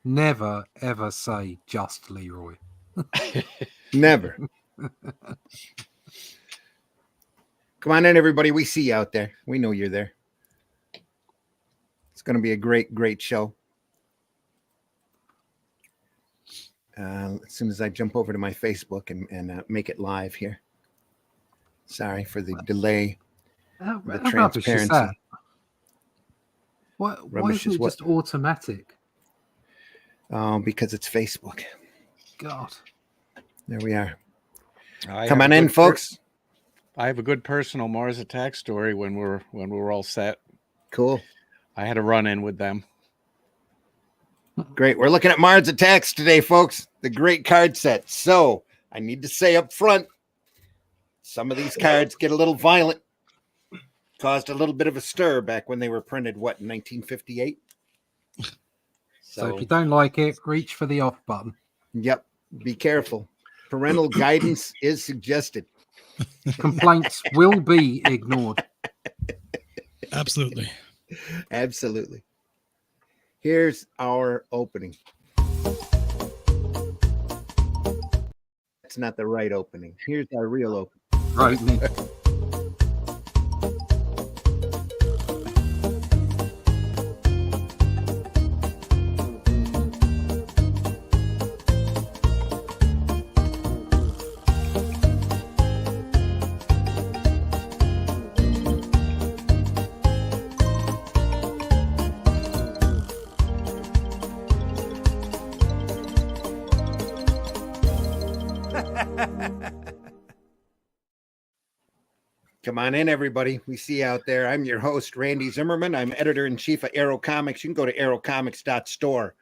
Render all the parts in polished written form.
Never, ever say just Leroy. Never. Come on in, everybody. We see you out there. We know you're there. It's going to be a great, great show. As soon as I jump over to my Facebook and make it live here. Sorry for the delay. How The rubbish is that? Why Rubbish isn't is it what? just automatic? Because it's Facebook. God. There we are. I Come have on a in, good folks. I have a good personal Mars attack story when we're all set. Cool. I had a run-in with them. Great. We're looking at Mars Attacks today, folks. The great card set. So I need to say up front, some of these cards get a little violent. Caused a little bit of a stir back when they were printed, in 1958? So if you don't like it, reach for the off button. Yep. Be careful. Parental guidance is suggested. Complaints will be ignored. Absolutely. Absolutely. Here's our opening. That's not the right opening. Here's our real opening. Right, Nick. Come on in, everybody. We see you out there. I'm your host, Randy Zimmerman. I'm editor-in-chief of Arrow Comics. You can go to arrowcomics.store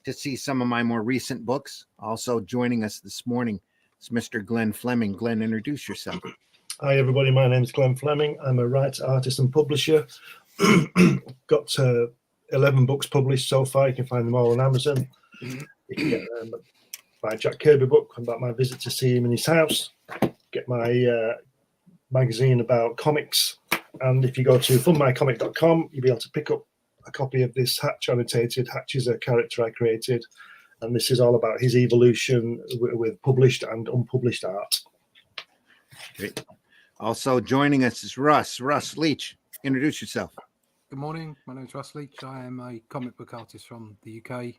to see some of my more recent books. Also joining us this morning is Mr. Glenn Fleming. Glenn, introduce yourself. Hi, everybody. My name is Glenn Fleming. I'm a writer, artist, and publisher. Got 11 books published so far. You can find them all on Amazon. You can get my Jack Kirby book about my visit to see him in his house. Get my magazine about comics. And if you go to funmycomic.com, you'll be able to pick up a copy of this Hatch annotated. Hatch is a character I created. And this is all about his evolution with published and unpublished art. Great. Also joining us is Russ Leach. Introduce yourself. Good morning. My name is Russ Leach. I am a comic book artist from the UK.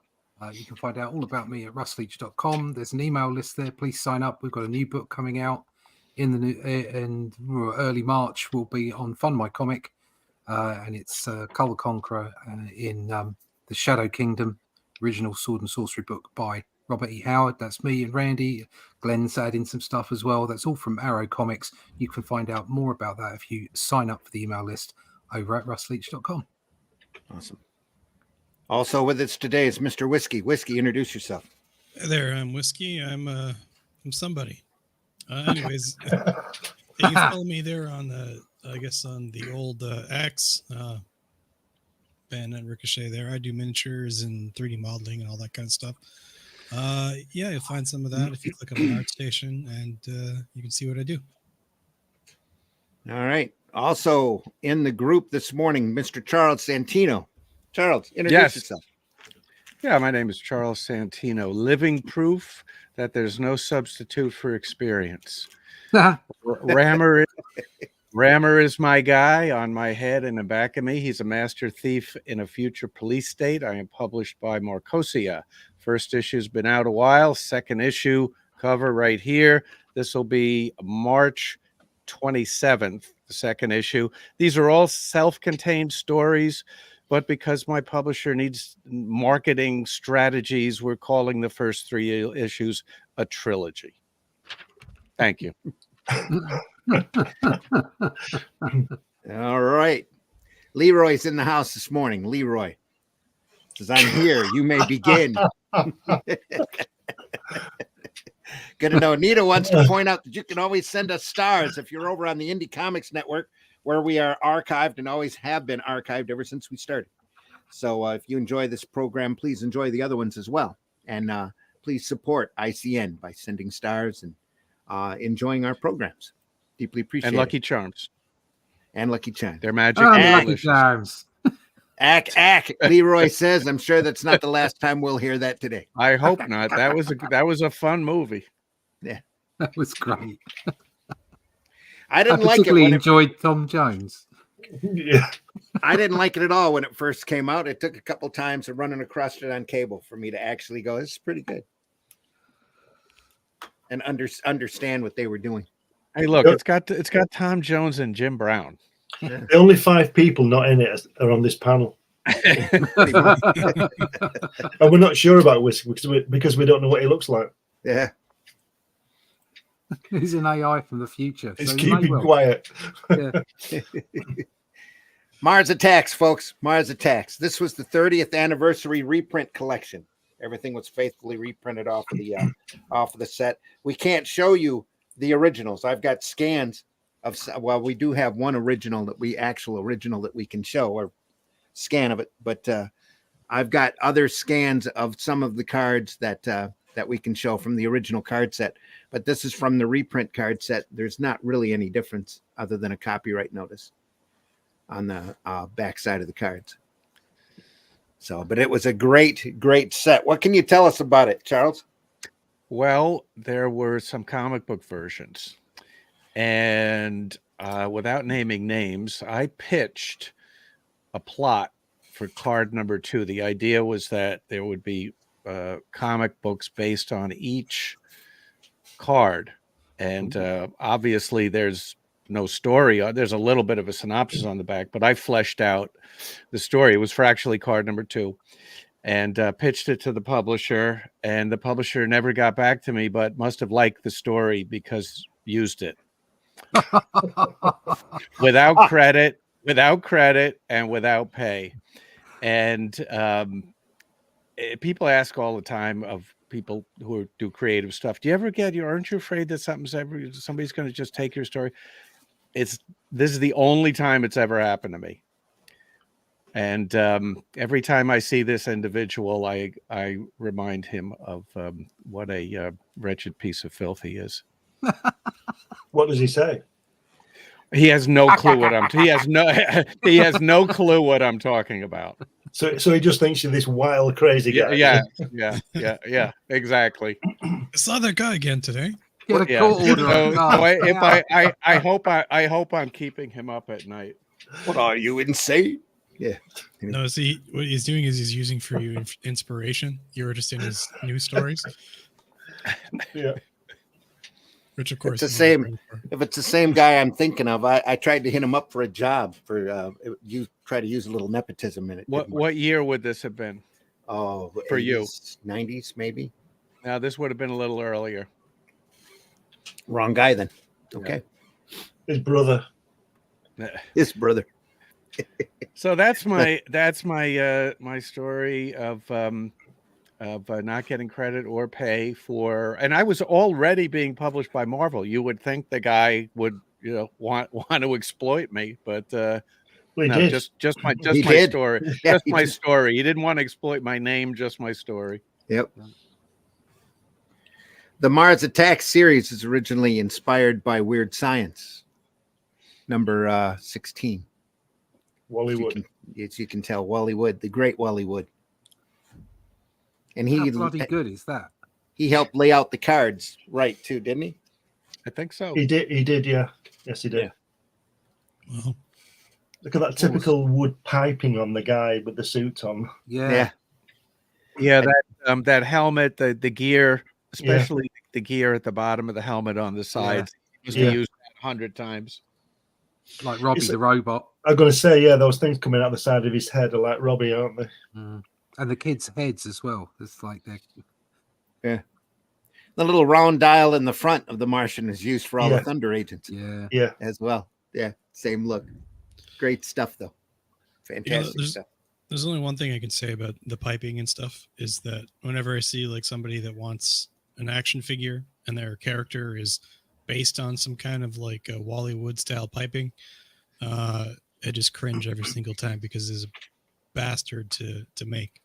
You can find out all about me at russleach.com. There's an email list there. Please sign up. We've got a new book coming out in early March. Will be on Fun My Comic, and it's Cull the Conqueror in the Shadow Kingdom, original sword and sorcery book by Robert E. Howard. That's me and Randy. Glenn's adding some stuff as well. That's all from Arrow Comics. You can find out more about that if you sign up for the email list over at russleach.com. Awesome. Also with us today is Mr. Whiskey. Whiskey, introduce yourself. Hey there, I'm Whiskey. I'm somebody. Anyways, you can follow me there on I guess on the old X Ben and Ricochet there. I do miniatures and 3D modeling and all that kind of stuff. Yeah, you'll find some of that if you click on my art station, and you can see what I do. All right. Also in the group this morning, Mr. Charles Santino. Charles, introduce yourself. Yeah, my name is Charles Santino. Living proof that there's no substitute for experience. Rammer is my guy on my head and the back of me. He's a master thief in a future police state. I am published by Marcosia. First issue's been out a while. Second issue cover right here. This will be March 27th, the second issue. These are all self-contained stories, but because my publisher needs marketing strategies, we're calling the first 3 issues a trilogy. Thank you. All right. Leroy's in the house this morning. Leroy says, I'm here. You may begin. Good to know. Nita wants to point out that you can always send us stars if you're over on the Indie Comics Network, where we are archived and always have been archived ever since we started. So if you enjoy this program, please enjoy the other ones as well. And please support ICN by sending stars and enjoying our programs. Deeply appreciate it. And Lucky Charms. And Lucky Charms. They're magic. Oh, and Lucky delicious. Charms. Ack. Leroy says, I'm sure that's not the last time we'll hear that today. I hope not. That was a fun movie. That was great. I I didn't like it particularly when enjoyed Tom Jones. Yeah. I didn't like it at all when it first came out. It took a couple times of running across it on cable for me to actually go, this is pretty good. And understand what they were doing. Hey, look, it's got Tom Jones and Jim Brown. The only 5 people not in it are on this panel. And we're not sure about Whiskey because we don't know what he looks like. Yeah. He's an AI from the future. He's so he may keeping well. quiet. Yeah. Mars Attacks, folks. Mars Attacks. This was the 30th anniversary reprint collection. Everything was faithfully reprinted off of the set. We can't show you the originals. I've got scans of. Well, we do have one original that we can show, or scan of it. But I've got other scans of some of the cards that we can show from the original card set. But this is from the reprint card set. There's not really any difference other than a copyright notice on the back side of the cards. So, but it was a great set. What can you tell us about it, Charles? Well, there were some comic book versions, and without naming names, I pitched a plot for card number 2. The idea was that there would be comic books based on each card, and obviously there's no story. There's a little bit of a synopsis on the back, but I fleshed out the story. It was for actually card number 2, and pitched it to the publisher, and the publisher never got back to me, but must have liked the story because used it without credit, and without pay. And people ask all the time of people who do creative stuff, do you ever aren't you afraid that somebody's going to just take your story? This is the only time it's ever happened to me. And every time I see this individual, I remind him of what a wretched piece of filth he is. What does he say? He has no clue he has no clue what I'm talking about. So he just thinks you're this wild, crazy guy. Yeah, exactly. I saw that guy again today. Get a court order. I hope I'm keeping him up at night. What are you, insane? Yeah. No, see, what he's doing is he's using for you inspiration. You're just in his news stories. Yeah. Which, of course, It's the same. If it's the same guy I'm thinking of, I tried to hit him up for a job. You try to use a little nepotism in it. What year would this have been? Oh, for 80s, you? 90s, maybe. Now this would have been a little earlier. Wrong guy then. Okay. His brother. His brother. So that's my my story of not getting credit or pay for, and I was already being published by Marvel. You would think the guy would want to exploit me, but no, just my story. Yeah, just my story. He didn't want to exploit my name, just my story. Yep. The Mars Attacks series is originally inspired by Weird Science, number 16. Wally Wood. As you can tell, Wally Wood, the great Wally Wood. And How bloody good is that? He helped lay out the cards right too, didn't he? I think so. He did, yeah. Yes, he did. Yeah. Well, look at that typical wood piping on the guy with the suit on. Yeah. That helmet, the gear, especially the gear at the bottom of the helmet on the sides. He must have used that 100 times. Like Robbie the robot. I'm going to say, those things coming out the side of his head are like Robbie, aren't they? Mm. And the kids' heads as well. It's like they're... The little round dial in the front of the Martian is used for all the Thunder agents. Yeah. As well. Yeah. Same look. Great stuff, though. Fantastic stuff. There's only one thing I can say about the piping and stuff is that whenever I see like somebody that wants an action figure and their character is based on some kind of like a Wally Wood style piping, I just cringe every single time because it's a bastard to make.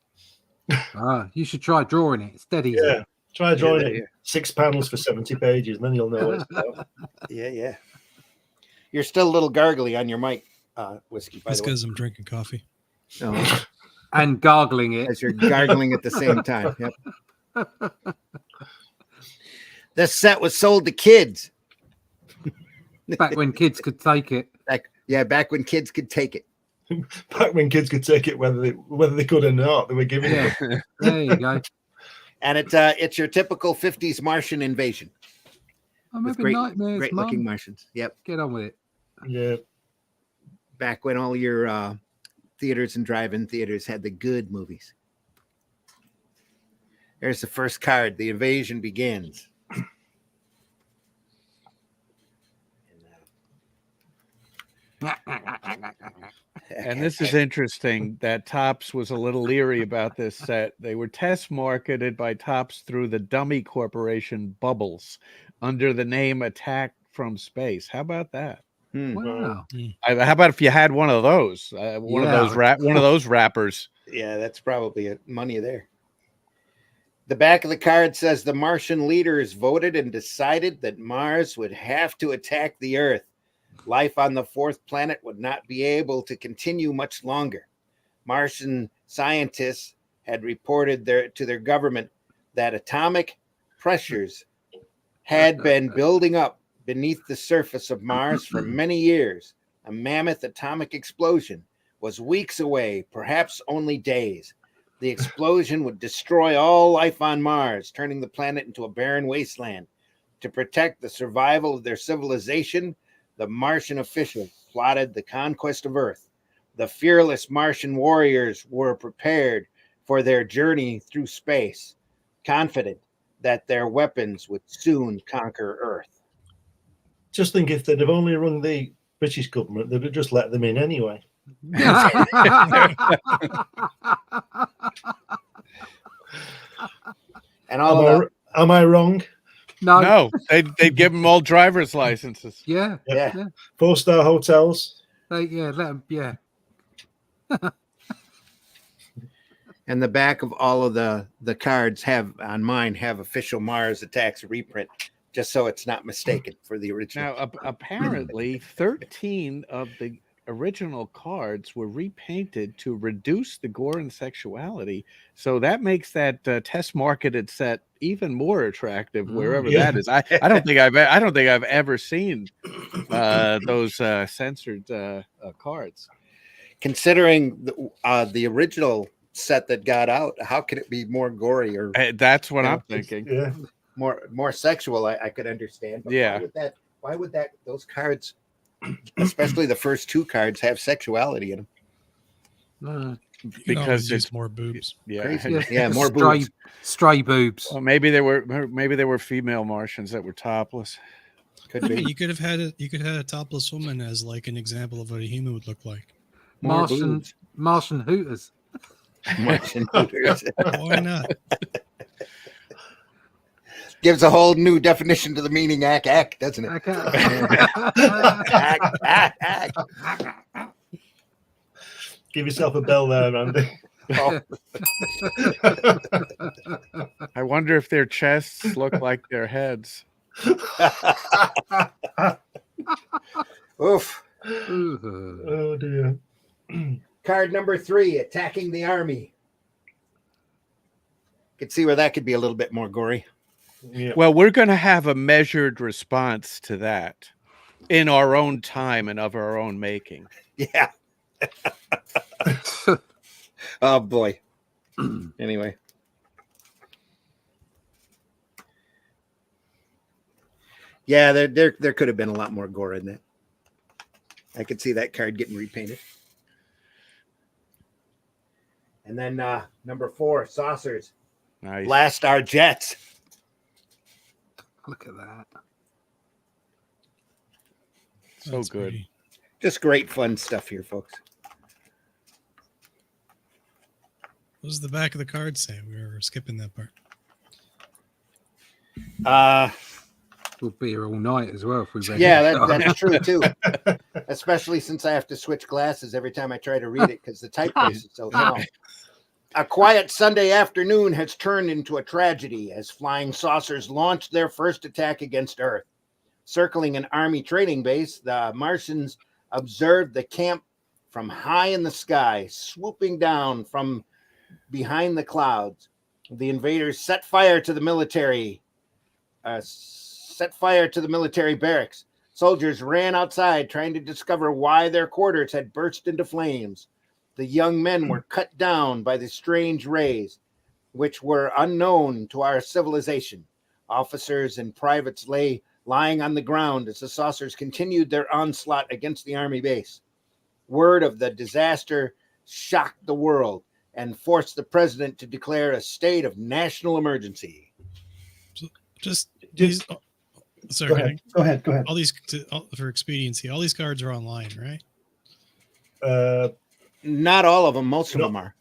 You should try drawing it. It's dead easy. Yeah. Try drawing it. 6 panels for 70 pages, and then you'll know what it's about. Yeah. You're still a little gargly on your mic, Whiskey, by That's the way. because I'm drinking coffee. Oh, and gargling it. as you're gargling at the same time. Yep. This set was sold to kids. Back when kids could take it. Back when kids could take it. Back when kids could take it, whether they could or not, they were giving it. There you go. And it's your typical 50s Martian invasion. I'm With having nightmares, great Mum. looking Martians. Yep. Get on with it. Yeah. Back when all your theaters and drive-in theaters had the good movies. There's the first card. The invasion begins. And this is interesting that Topps was a little leery about this set. They were test marketed by Topps through the dummy corporation Bubbles under the name Attack from Space. How about that? Wow. How about if you had one of those? One of those wrappers. Yeah, that's probably money there. The back of the card says the Martian leaders voted and decided that Mars would have to attack the Earth. Life on the fourth planet would not be able to continue much longer. Martian scientists had reported to their government that atomic pressures had been building up beneath the surface of Mars for many years. A mammoth atomic explosion was weeks away, perhaps only days. The explosion would destroy all life on Mars, turning the planet into a barren wasteland. To protect the survival of their civilization, the Martian officials plotted the conquest of Earth. The fearless Martian warriors were prepared for their journey through space, confident that their weapons would soon conquer Earth. Just think if they'd have only rung the British government, they'd have just let them in anyway. And all am I wrong? No, they'd give them all driver's licenses. Yeah. 4-star hotels. Let them, yeah. And the back of all of the cards have official Mars attacks reprint, just so it's not mistaken for the original. Now, apparently, 13 of the original cards were repainted to reduce the gore and sexuality, so that makes that test marketed set even more attractive wherever that is. I don't think I've ever seen those censored cards. Considering the original set that got out, how could it be more gory or that's what I'm thinking? Yeah, more sexual? I could understand. But yeah. Why would those cards, especially the first two cards, have sexuality in them? Because it's more boobs. Yeah, more boobs. Stray boobs. Well, maybe there were female Martians that were topless. Could be. You could have had a topless woman as like an example of what a human would look like. Martian Hooters. Martian Hooters. Why not? Gives a whole new definition to the meaning ack, doesn't it? Ack. give yourself a bell there, Randy. Oh. I wonder if their chests look like their heads. Oof. Oh dear. Card number 3, attacking the army. Could see where that could be a little bit more gory. Yeah. Well, we're going to have a measured response to that in our own time and of our own making. Yeah. Oh boy. Anyway. Yeah, there could have been a lot more gore in that. I could see that card getting repainted. And then number 4, saucers. Nice. Blast our jets. Look at that. So That's good. pretty. Just great fun stuff here, folks. What does the back of the card say? We were skipping that part. We'll be here all night as well if we read Yeah, it. that's true too. Especially since I have to switch glasses every time I try to read it because the typeface is so small. A quiet Sunday afternoon has turned into a tragedy as flying saucers launched their first attack against Earth. Circling an army training base, the Martians observed the camp from high in the sky, swooping down from behind the clouds. The invaders set fire to the military barracks. Soldiers ran outside trying to discover why their quarters had burst into flames. The young men were cut down by the strange rays, which were unknown to our civilization. Officers and privates lay lying on the ground as the saucers continued their onslaught against the army base. Word of the disaster shocked the world and forced the president to declare a state of national emergency. Just these. Sorry, Go ahead. all these for expediency. All these cards are online, right? Not all of them. Most of them are.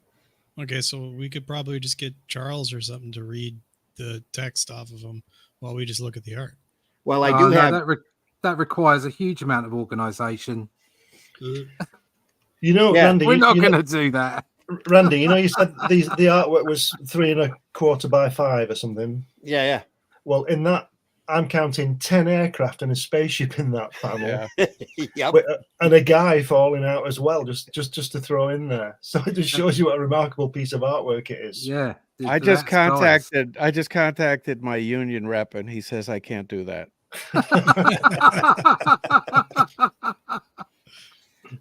Okay, so we could probably just get Charles or something to read the text off of them while we just look at the art. Well, I do have that requires a huge amount of organization. You know, Yeah, Randy, We're not you going know, to do that. Randy, you know, you said the artwork was 3 1/4 by 5 or something. Yeah. Well, in that, I'm counting 10 aircraft and a spaceship in that panel. Yeah. Yep. And a guy falling out as well, just to throw in there. So it just shows you what a remarkable piece of artwork it is. Yeah. I just contacted my union rep, and he says I can't do that.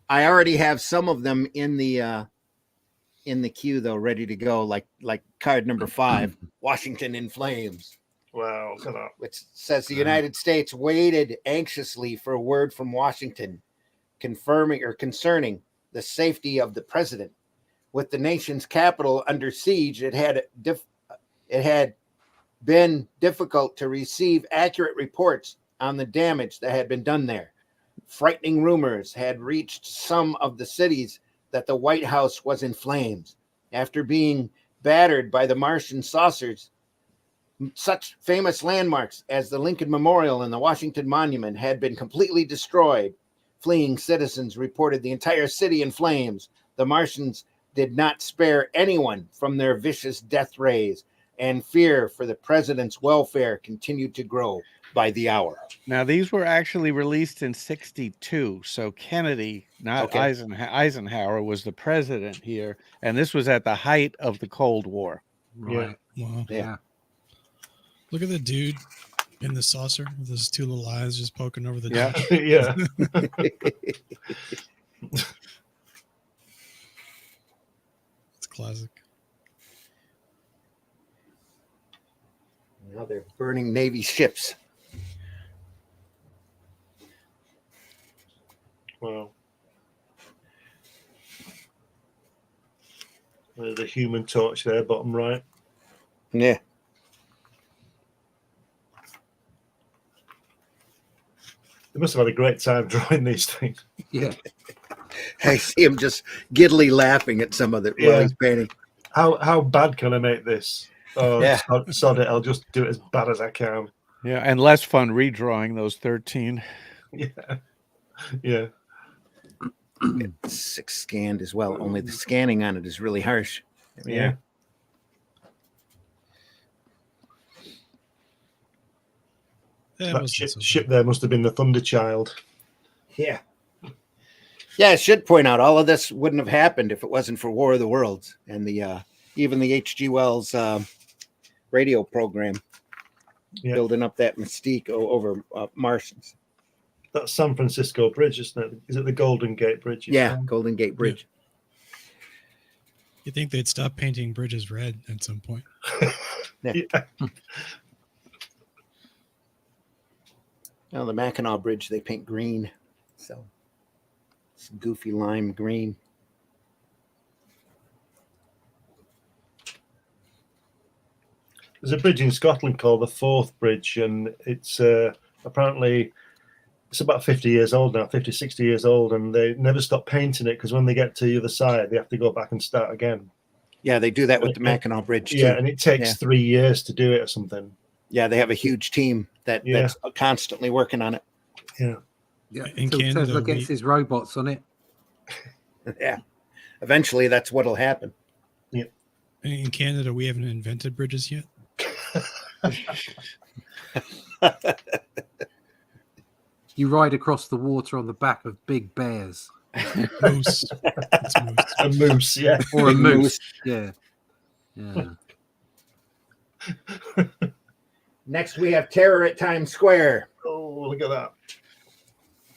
I already have some of them in the queue though, ready to go. Like card number 5, Washington in Flames. Wow, look at that. Which says the United States waited anxiously for a word from Washington concerning the safety of the president. With the nation's capital under siege, it had been difficult to receive accurate reports on the damage that had been done there. Frightening rumors had reached some of the cities that the White House was in flames. After being battered by the Martian saucers, such famous landmarks as the Lincoln Memorial and the Washington Monument had been completely destroyed. Fleeing citizens reported the entire city in flames. The Martians did not spare anyone from their vicious death rays, and fear for the president's welfare continued to grow by the hour. Now, these were actually released in 1962, so Kennedy, not Eisenhower, was the president here, and this was at the height of the Cold War. Right. Wow. Yeah. Look at the dude in the saucer with his 2 little eyes just poking over the Yeah. dash. Yeah. It's classic. Now they're burning Navy ships. Wow. There's a Human Torch there, bottom right. Yeah. They must have had a great time drawing these things. Yeah. I see him just giddily laughing at some of it while he's painting. How bad can I make this? Oh, Yeah. sod it. I'll just do it as bad as I can. Yeah, and less fun redrawing those 13. Yeah. Yeah. 6 scanned as well. Only the scanning on it is really harsh. Yeah. Yeah, it That wasn't so ship bad. there must have been the Thunder Child. Yeah. Yeah, I should point out all of this wouldn't have happened if it wasn't for War of the Worlds and the even the H.G. Wells radio program building up that mystique over Martians. That's San Francisco Bridge, isn't it? Is it the Golden Gate Bridge? Yeah, Golden Gate Bridge. You think they'd stop painting bridges red at some point? Yeah. Well, the Mackinac Bridge, they paint green. So it's goofy lime green. There's a bridge in Scotland called the Forth Bridge, and it's apparently it's about 50 years old now, 50, 60 years old, and they never stop painting it because when they get to the other side, they have to go back and start again. Yeah, they do that with the Mackinac Bridge, too. Yeah, and it takes 3 years to do it or something. Yeah, they have a huge team that's constantly working on it. Yeah. Yeah. In Until Canada, Tesla gets his robots on it. Yeah. Eventually, that's what'll happen. In Canada, we haven't invented bridges yet. You ride across the water on the back of big bears. Moose. It's moose. A moose, yeah. Or a Big moose. Yeah. Yeah. Next, we have Terror at Times Square. Oh, look at that.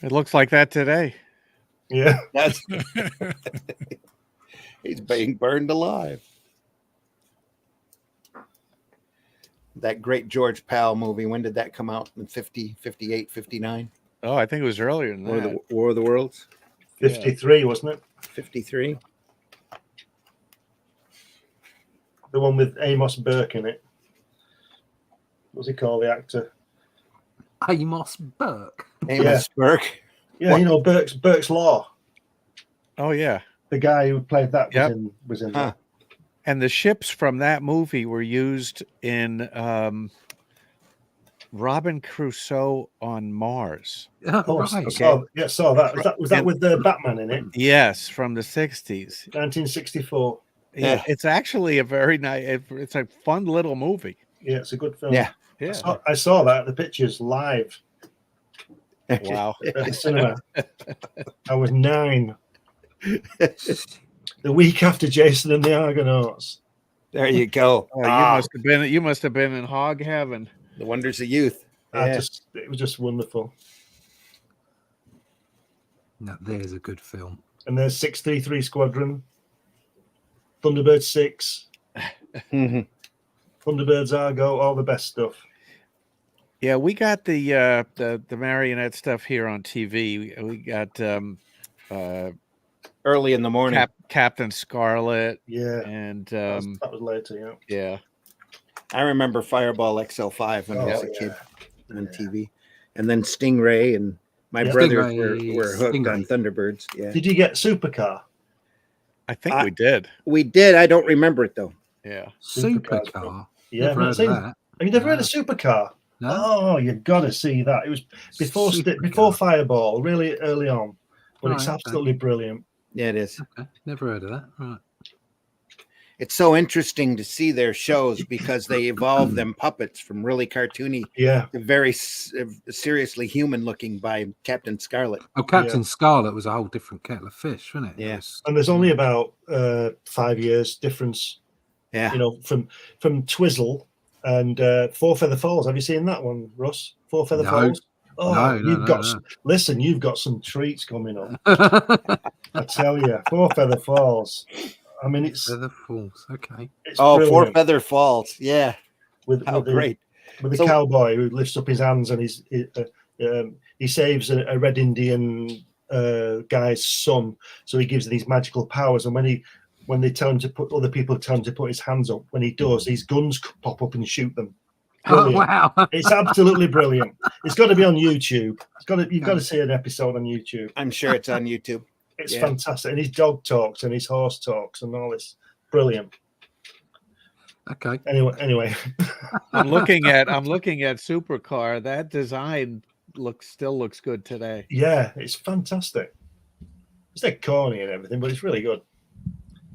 It looks like that today. Yeah. That's he's being burned alive. That great George Powell movie. When did that come out? In 50, 58, 59? Oh, I think it was earlier than that. War of the Worlds? 53, wasn't it? 53. The one with Amos Burke in it. What's he called, the actor? Amos Burke. Amos Burke. Yeah, What? you know, Burke's Law. Oh yeah. The guy who played that Yep. was in Huh. that. And the ships from that movie were used in Robin Crusoe on Mars. Oh, Right. I saw that. Was that with the Batman in it? Yes, from the 60s. 1964. Yeah, Yeah. it's actually a very nice. It's a fun little movie. Yeah, it's a good film. Yeah. Yeah. I saw that, the pictures live Wow. at the cinema. I was 9. The week after Jason and the Argonauts. There you go. Oh, you must have been in hog heaven. The wonders of youth. Yeah. It was just wonderful. Now, there's a good film. And there's 633 Squadron, Thunderbird 6, Mhm. Thunderbirds Argo, all the best stuff. Yeah, we got the marionette stuff here on TV. We got Early in the morning. Captain Scarlet Yeah, and that was later. Yeah. yeah. I remember Fireball XL5 when I was Oh, a yeah. kid on Yeah. TV. And then Stingray, and my Yeah. brothers Stingray, were hooked on Stingray. Thunderbirds. Yeah. Did you get Supercar? I think we did. We did. I don't remember it though. Yeah. Supercar's Supercar. Yeah, Never I've heard seen- of that. Have you never heard No. of Supercar? No? Oh, you've got to see that. It was before Supercar. Fireball, really early on, but it's Right, okay. absolutely brilliant. Yeah, it is. Okay. Never heard of that. Right. It's so interesting to see their shows because they evolve them puppets from really cartoony Yeah, to very seriously human looking by Captain Scarlet. Oh, Captain Scarlet was a whole different kettle of fish, wasn't it? It Yeah. was- and there's only about 5 years difference. Yeah. You know, from Twizzle and Four Feather Falls. Have you seen that one, Russ? Four Feather No. Falls. Oh, No, you've got listen. You've got some treats coming up. I tell you, Four Feather Falls. I mean, it's Feather Falls. Okay. Oh, Four brilliant. Feather Falls. Yeah. with How the, great. with the So- cowboy who lifts up his hands and he saves a Red Indian guy's son, so he gives these magical powers. And when they tell him to put, other people tell him to put his hands up, when he does, these guns pop up and shoot them. Oh, Brilliant. wow. It's absolutely brilliant. It's got to be on YouTube. You've got to see an episode on YouTube. I'm sure it's on YouTube. It's Yeah. fantastic. And his dog talks and his horse talks and all this. Brilliant. Okay. Anyway. I'm looking at Supercar. That design still looks good today. Yeah, it's fantastic. It's like corny and everything, but it's really good.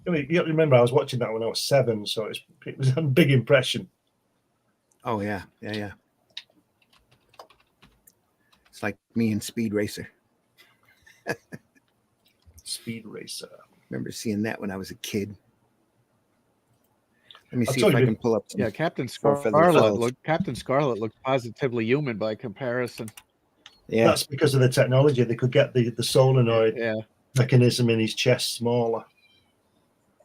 You got to remember, I was watching that when I was 7, so it was a big impression. Oh yeah. Yeah, yeah. It's like me and Speed Racer. Speed Racer. Remember seeing that when I was a kid. Let me I'll see tell if I you- can pull up some. Yeah, Captain Four Feather Falls. Scarlet looked positively human by comparison. Yeah. That's because of the technology. They could get the solenoid Yeah. mechanism in his chest smaller.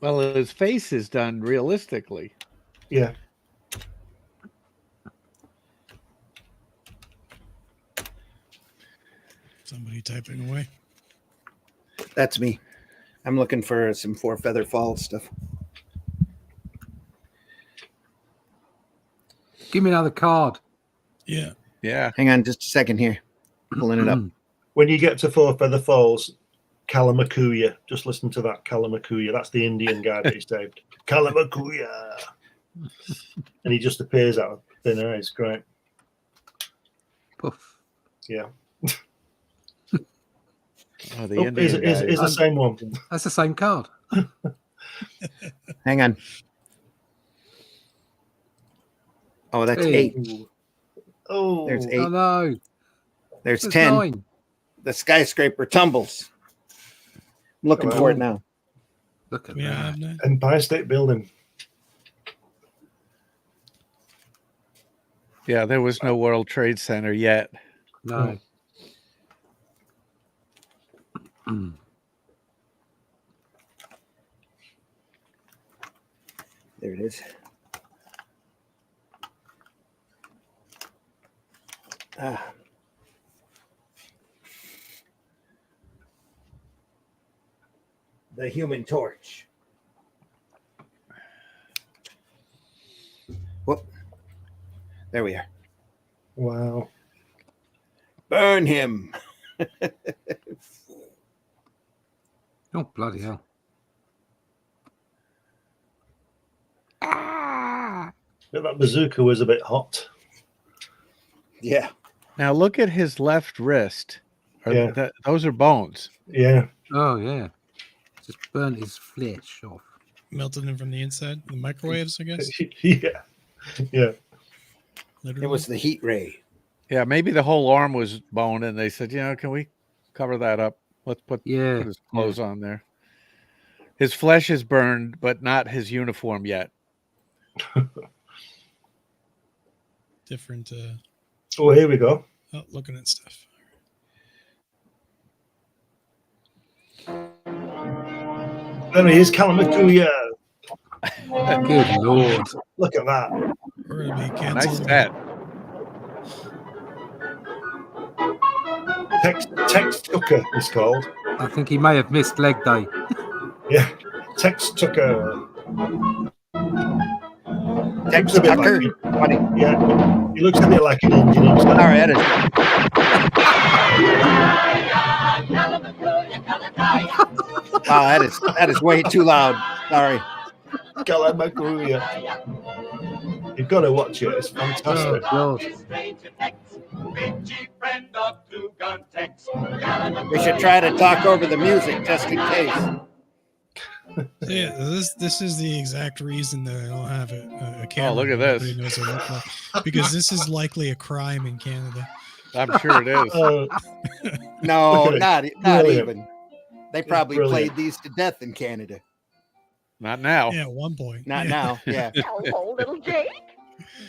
Well, his face is done realistically. Yeah. Somebody typing away. That's me. I'm looking for some Four Feather Falls stuff. Give me another card. Yeah. Yeah. Hang on just a second here. Pulling it up. When you get to Four Feather Falls, Kalamakuya, just listen to that Kalamakuya. That's the Indian guy that he saved. Kalamakuya. And he just appears out of thin air. It's great. Poof. Yeah. Oh, the Oh, Indian is guy. the same one. That's the same card. Hang on. Oh, that's Hey. 8. Ooh. Oh, There's 8. Oh, no. There's There's 10. 9. The skyscraper tumbles. looking Well, for it now. Look at We that. have that. Empire State Building. Yeah, there was no World Trade Center yet. No. There it is. Ah. The Human Torch. Whoop. There we are. Wow. Burn him. Oh, bloody hell. That bazooka was a bit hot. Yeah. Now look at his left wrist. Yeah. Those are bones. Yeah. Oh, yeah. Just burnt his flesh off. Melted him from the inside. The microwaves, I guess. Yeah. Yeah. Literally. It was the heat ray. Yeah, maybe the whole arm was bone, and they said, can we cover that up? Let's put his clothes on there. His flesh is burned, but not his uniform yet. Different. Oh, here we go. Oh, looking at stuff. There he is, Kalamakuya. Good Lord. Look at that. We're gonna be Nice canceled. set. Tex Tucker is called. I think he may have missed leg day. Yeah. Tex Tucker. Tex Looks a bit Tucker. like- Funny. Yeah. He looks a bit like an Indian. All right, that is. Wow, that is way too loud. Sorry. Kalamakuya. You've got to watch it. It's Oh, fantastic. God. We should try to talk over the music just in case. So yeah, this is the exact reason that I don't have a camera. look at Nobody this. knows what it looks like. Because this is likely a crime in Canada. I'm sure it is. No, Look not at Brilliant. even. They probably brilliant. played these to death in Canada. Not now. Yeah, at one point. Not Yeah. now. Yeah. Hello, little Jake.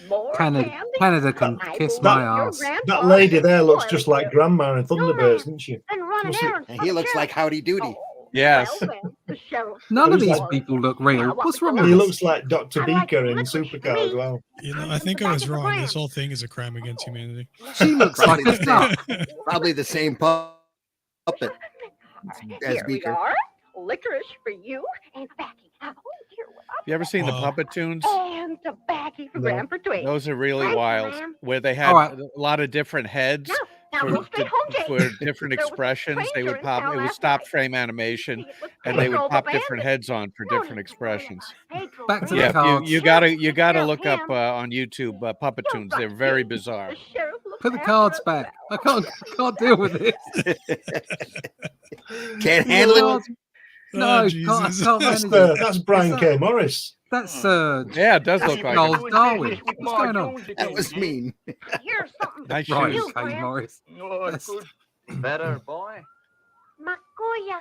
More Canada, candy? Canada can I kiss will my make your ass. grandpa That lady there looks spoil just like you Grandma in Thunderbirds, doesn't she? and run an What's it- errand And for he the looks like sheriff. Howdy Doody. Oh, Yes. well then, the sheriff None of He's these like- people look real. What's wrong with He us? looks like Dr. I like Beaker in licorice Supercar as meat. well. You know, I think I was wrong. This whole thing is a crime against humanity. She looks like Probably a the nut. Probably the same puppet as Here we Beaker. are. Licorice for you and tobacco. Oh, here we are. You ever seen the Wow. Puppet Tunes? And tobacco for No. Grandpa Twig. Those are really Thank you, wild, ma'am. where they had All right. a lot of different heads Now for, go straight home, Jake. for different There was a expressions. They stranger would in pop. town It was last stop night. frame animation, It was and they would Pedro the pop different bandit. heads on for No, different expressions. Pedro Back to the Yeah, cards. you gotta Sheriff look up him. on YouTube Puppet You're Tunes. They're right, very Jake. bizarre. The sheriff looks Put the after cards us back. well. I can't deal with this. Can't handle it. Cards- No, Oh, can't, Jesus. can't That's, manage it. that's Brian Is K. Morris. That's Yeah, it does that's look like Charles it. Darwin. What's going on? That was mean. Here's something Nice for Brian you, shoes. K. Grandpa. Morris. Oh, That's- good. Better, boy. Makuya,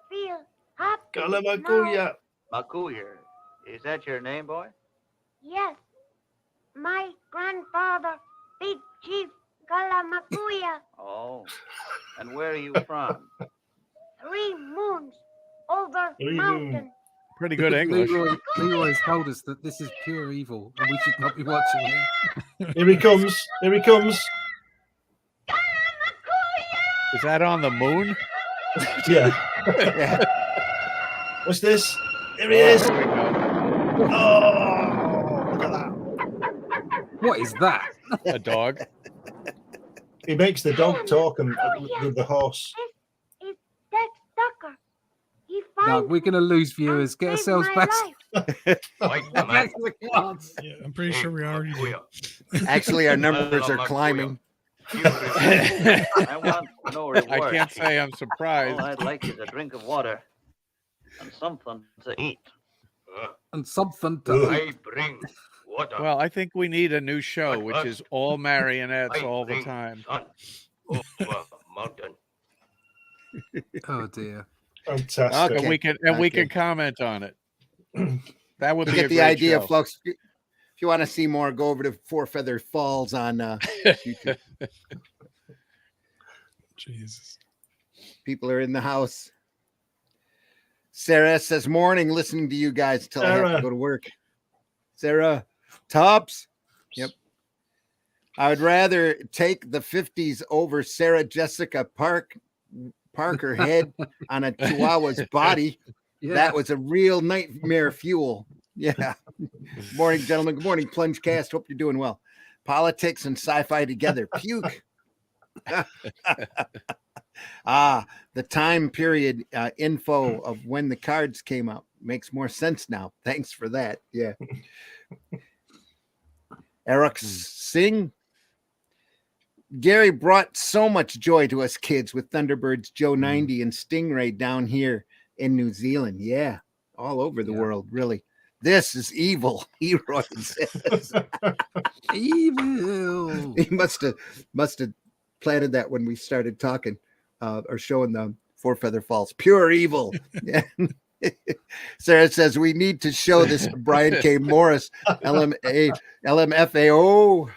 feel happy. Kalamakuya. Makuya. Is that your name, boy? Yes, my grandfather, Big Chief Kalamakuya, Oh. And where are you from? 3 moons over 3 mountain. Pretty good English. Leroy has told us that this is pure evil and we should not be watching it. Here he comes. Here he comes. Is that on the moon? Yeah. Yeah. What's this? Here he is. There we go. Oh, look at that. What is that? A dog. He makes the dog talk and with the horse. This is Tex Tucker. He No, finds we're going to lose viewers. Get saved ourselves my back, life. back to the cards. Yeah, I'm pretty sure we already did. Actually, our numbers are climbing. I want no reward. I can't say I'm All surprised. I'd like is a drink of water and something to eat. And something to Ugh. bring water. Well, I think we need a new show, which is all marionettes all the time. Sun over mountain. Oh dear. Fantastic. And we Okay. can comment on it. That would You be a get the great idea, show. folks. If you want to see more, go over to Four Feather Falls on YouTube. Jesus. People are in the house. Sarah says, morning, listening to you guys until I have to Sarah. go to work. Sarah, tops. Yep. I would rather take the 50s over Sarah Jessica Parker head on a Chihuahua's body. Yeah. That was a real nightmare fuel. Yeah. Good morning, gentlemen. Good morning, Plunge Cast. Hope you're doing well. Politics and sci-fi together. Puke. The time period info of when the cards came out makes more sense now. Thanks for that. Yeah. Eric Singh. Gary brought so much joy to us kids with Thunderbirds, Joe 90 and Stingray down here in New Zealand. Yeah. All over the world, really. This is evil, Leroy says. Evil. He must have planted that when we started talking or showing the Four Feather Falls. Pure evil. Yeah. Sarah says we need to show this to Brian K. Morris, LMFAO.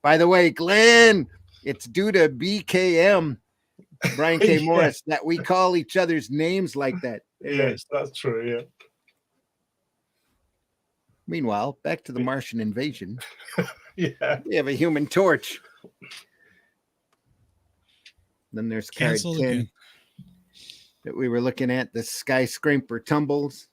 By the way, Glenn, it's due to BKM, Brian K. Yeah. Morris, that we call each other's names like that. Yes, that's true. Yeah. Meanwhile, back to the Martian invasion. Yeah. We have a Human Torch. Then there's card Canceled 10 again. that we were looking at, the skyscraper tumbles.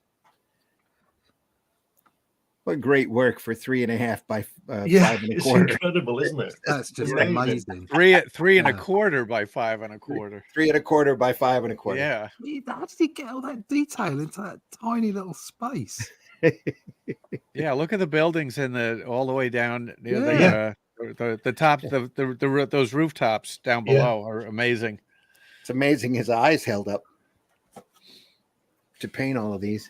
What great work for 3.5 by 5 It's 1/4. incredible, isn't it? That's just Amazing. amazing. Three and a Yeah. quarter by 5 1/4. 3 1/4 by 5 1/4. Yeah. How did he get all that detail into that tiny little space? Yeah, look at the buildings all the way down near Yeah. the top, those rooftops down Yeah. below are amazing. It's amazing his eyes held up to paint all of these.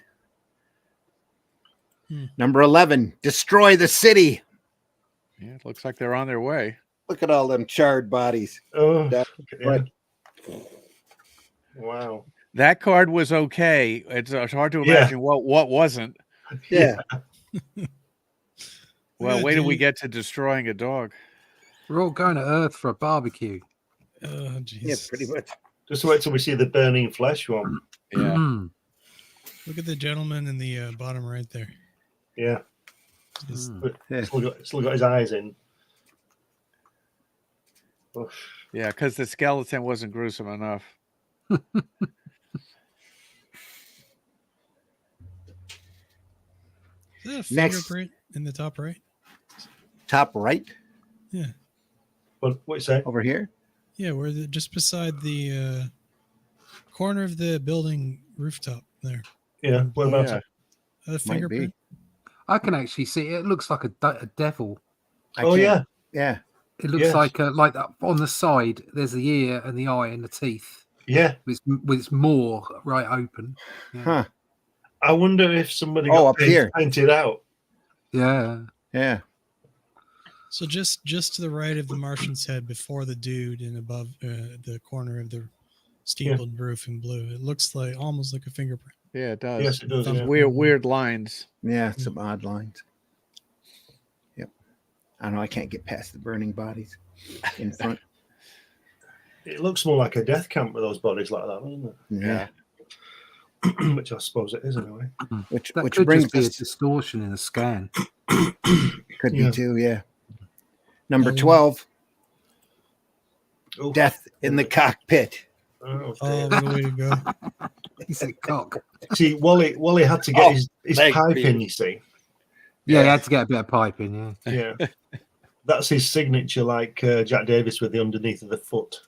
Number 11, destroy the city. Yeah, it looks like they're on their way. Look at all them charred bodies. Oh, That- yeah. Wow. That card was okay. It's hard to imagine what wasn't. Yeah. Well, Yeah, wait till we dude. get to destroying a dog. We're all going to Earth for a barbecue. Oh, jeez. Yeah, pretty much. Just wait till we see the burning flesh one. Yeah. Mm. Look at the gentleman in the bottom right there. Yeah. Just- Yeah. Still got his eyes in. Oof. Yeah, because the skeleton wasn't gruesome enough. Is that a Next. fingerprint in the top right? Top right Yeah. What you say? over here. Yeah, where just beside the corner of the building rooftop there. Yeah. What about Yeah. it? A Might be. fingerprint. I can actually see it. It looks like a devil. I Oh can't- yeah. Yeah. It looks Yes. like on the side. There's the ear and the eye and the teeth Yeah. with its maw right open. Yeah. Huh. I wonder if somebody Oh, got up here. painted out. Yeah. Yeah. So just to the right of the Martian's head, before the dude, and above the corner of the steepled roof in blue, it looks like almost like a fingerprint. Yeah, it does. Yes, it does. Some Yeah. weird lines. Yeah. Some odd lines. Yep. I don't know. I can't get past the burning bodies in front. It looks more like a death camp with those bodies like that, doesn't Yeah. it? Which I suppose it is anyway. Which That which could brings just be a us distortion in the scan. could Yeah. be too. Yeah. Number Um, 12, Oof. death in the cockpit. Oh, Oh, dear. what a way to go! He said cock. See, Wally had to get Oh, his thank pipe you. in, you see. Yeah, he had to get a bit of pipe in. Yeah. Yeah. That's his signature, like Jack Davis with the underneath of the foot.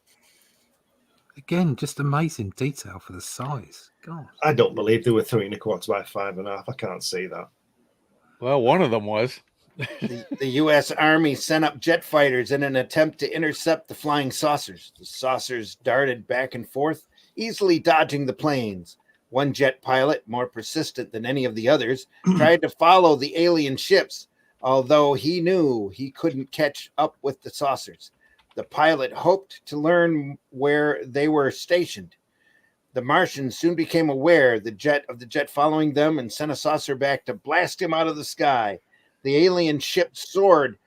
Again, just amazing detail for the size. God. I don't believe they were 3 1/4 by 5 1/2. I can't see that. Well, one of them was. The U.S. Army sent up jet fighters in an attempt to intercept the flying saucers. The saucers darted back and forth, easily dodging the planes. One jet pilot, more persistent than any of the others, tried to follow the alien ships, although he knew he couldn't catch up with the saucers. The pilot hoped to learn where they were stationed. The Martians soon became aware of the jet following them and sent a saucer back to blast him out of the sky. The alien ship soared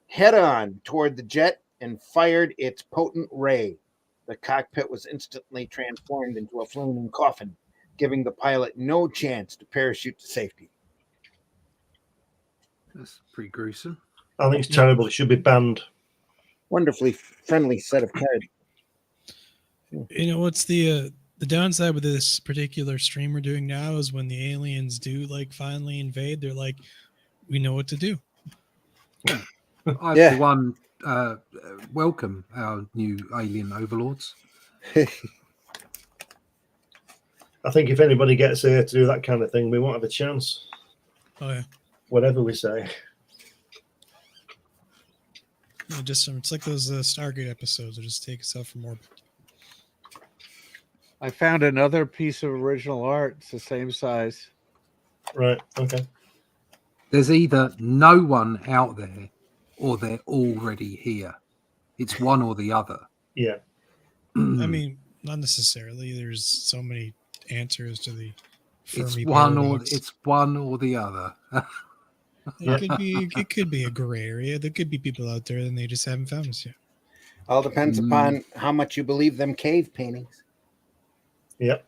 head on toward the jet and fired its potent ray. The cockpit was instantly transformed into a flaming coffin, giving the pilot no chance to parachute to safety. That's pretty gruesome. I think it's terrible. It should be banned. Wonderfully friendly set of cards. You know what's the downside with this particular stream we're doing now is when the aliens do like finally invade, they're like, we know what to do. I, Yeah. for one, welcome our new alien overlords. I think if anybody gets here to do that kind of thing, we won't have a chance. Oh yeah. Whatever we say. It's like those Stargate episodes that just take us out from orbit. I found another piece of original art. It's the same size. Right. Okay. There's either no one out there or they're already here. It's one or the other. Yeah. I mean, not necessarily. There's so many answers to the it's Fermi one paradox. it's one or the other. It could be a gray area. There could be people out there and they just haven't found us yet. All depends upon how much you believe them cave paintings. Yep.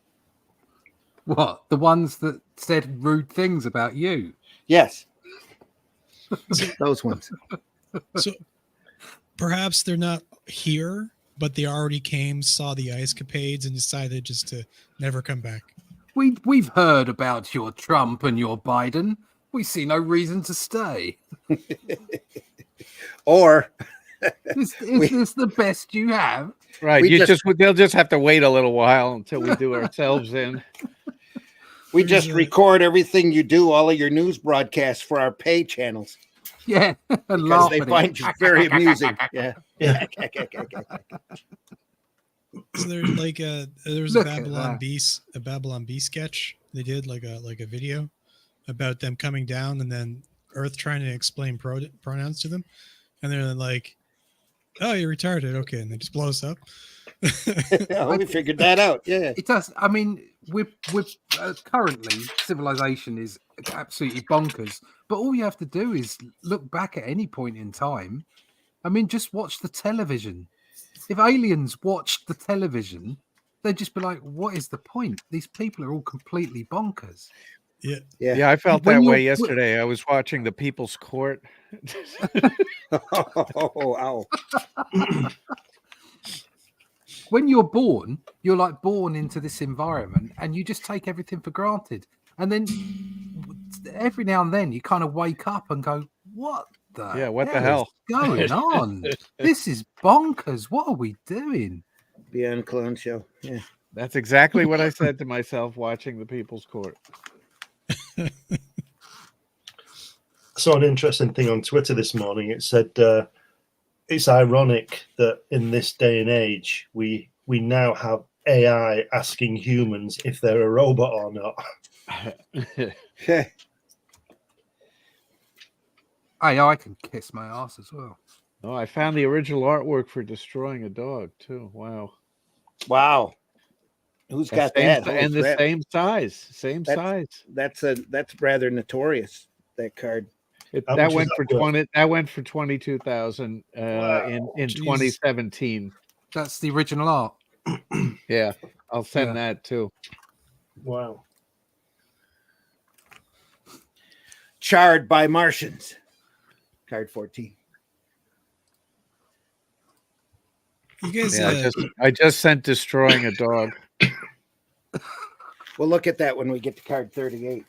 What? The ones that said rude things about you? Yes. Those ones. So perhaps they're not here, but they already came, saw the ice capades, and decided just to never come back. We've heard about your Trump and your Biden. We see no reason to stay. Or Is this the best you have? Right. They'll just have to wait a little while until we do ourselves in. we just record everything you do, all of your news broadcasts for our pay channels. Yeah. Because they find you very amusing. Yeah. Yeah. So there's like there was a Look at Babylon Bee sketch. They did like a video about them coming down and then Earth trying to explain pronouns to them, and they're like, "Oh, you're retarded." Okay, and it just blows up. Oh, we figured that out. Yeah. It does. I mean, we're currently civilization is absolutely bonkers. But all you have to do is look back at any point in time. I mean, just watch the television. If aliens watched the television, they'd just be like, "What is the point? These people are all completely bonkers." Yeah. Yeah, I felt When that you- way yesterday. I was watching the People's Court. Oh, ow. When you're born, you're like born into this environment, and you just take everything for granted. And then every now and then, you kind of wake up and go, "What the? What the is hell? going on? This is bonkers. What are we doing?" Beyond Clone Show. Yeah. That's exactly what I said to myself watching the People's Court. I saw an interesting thing on Twitter this morning. It said it's ironic that in this day and age we now have AI asking humans if they're a robot or not. AI can kiss my ass as well. Oh, I found the original artwork for Destroying a Dog too. Wow. Wow. Who's got that? Holy And the crap. same size. Same size. That's rather notorious, that card. How That much went is for that worth? 20. That went for 22,000 in Jesus. 2017. That's the original art. Yeah, I'll send Yeah. that too. Wow. Charred by Martians. Card 14. You guys, Yeah, I just sent Destroying a Dog. We'll look at that when we get to card 38.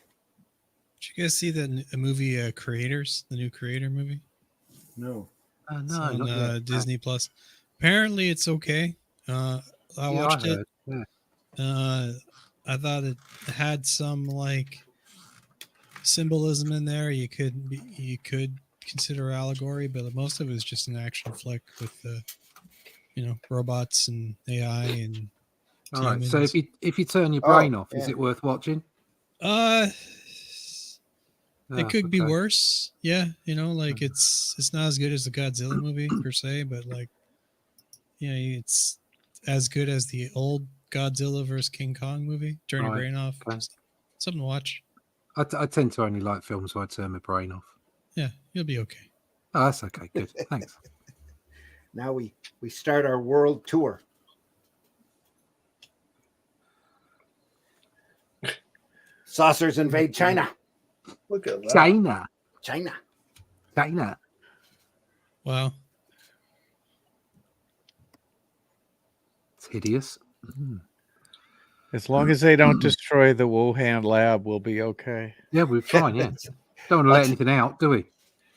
did you guys see the movie Creators, the new Creator movie? No. It's No, on not yet. Disney Plus. Apparently, it's okay. I watched it. heard, yeah. I thought it had some like symbolism in there. You could consider allegory, but most of it is just an action flick with robots and AI and All right. So humans. if you turn your brain off, is yeah. it worth watching? It Ah, could be okay. worse. Yeah, like it's not as good as the Godzilla movie per se, but like, it's as good as the old Godzilla vs. King Kong movie. Turn your Right, brain off. okay. Something to watch. I tend to only like films where I turn my brain off. Yeah, you'll be okay. Oh, that's okay. Good. Thanks. Now we start our world tour. Saucers invade China. Look at that. China. China. Wow. It's hideous. Mm. As long as they don't destroy the Wuhan lab, we'll be okay. Yeah, we're fine. Yeah. Don't want to let anything out, do we?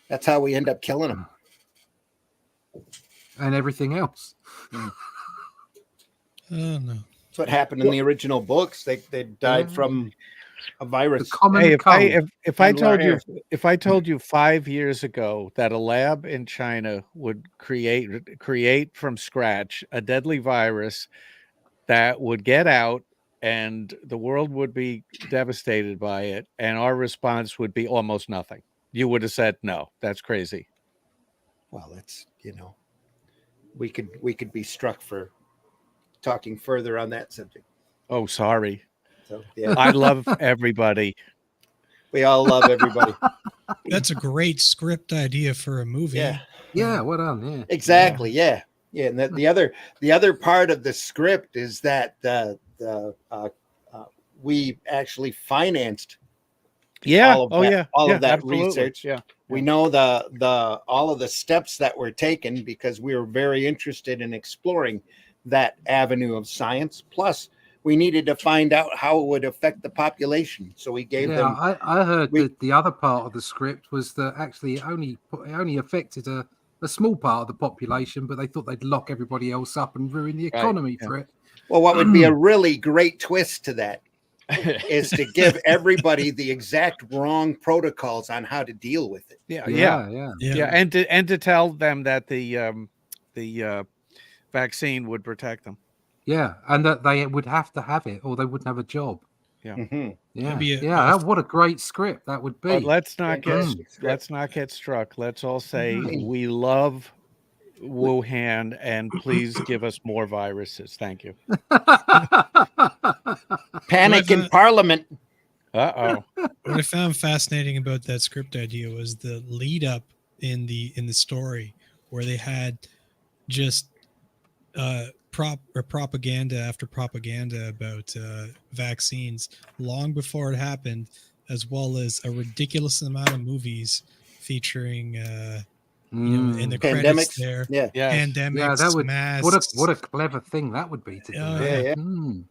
That's how we end up killing them. And everything else. Oh no. That's what happened in the original books. They died from a The virus. common Hey, cold. if I And told you rare. if I told you 5 years ago that a lab in China would create from scratch a deadly virus that would get out and the world would be devastated by it, and our response would be almost nothing, you would have said, no, that's crazy. Well, that's we could be struck for talking further on that subject. Oh, sorry. So yeah, I love everybody. we all love everybody. That's a great script idea for a movie. Yeah. Yeah, well done. Yeah. Exactly. Yeah. And the other part of the script is that we actually financed Yeah. all of Oh, that, yeah. all Yeah, of that absolutely. research. Yeah. We know the all of the steps that were taken because we were very interested in exploring that avenue of science. Plus, we needed to find out how it would affect the population. So we gave Yeah, them. I heard we- that the other part of the script was that actually it only affected a small part of the population, but they thought they'd lock everybody else up and ruin the Right, economy yeah. for it. Well, what would be a really great twist to that is to give everybody the exact wrong protocols on how to deal with it. Yeah. Yeah. And to tell them that the vaccine would protect them. Yeah, and that they would have to have it or they wouldn't have a job. Mhm. Yeah, Maybe what a great script that would be. But let's not Fantastic script. let's not get struck. Let's all say Mhm. we love Wuhan and please give us more viruses. Thank you. Panic in What Parliament. Uh-oh. What I found fascinating about that script idea was the lead up in the story where they had just propaganda after propaganda about vaccines long before it happened, as well as a ridiculous amount of movies featuring in the credits Pandemics. there, Yeah. Yes. pandemics, Yeah, that would masks. what a clever thing that would be to do. Oh, that. yeah. Mm.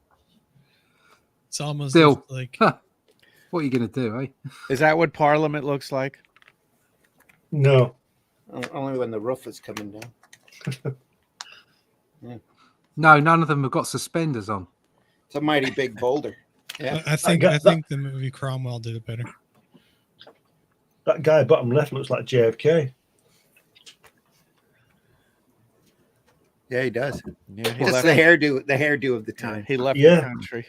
It's almost Still, like what are you going to do, eh? Is that what Parliament looks like? No. Only when the roof is coming down. No, none of them have got suspenders on. It's a mighty big boulder. Yeah. I think the movie Cromwell did it better. That guy bottom left looks like JFK. Yeah, he does. Yeah, he Just left, the hairdo of the time. he left Yeah. the country.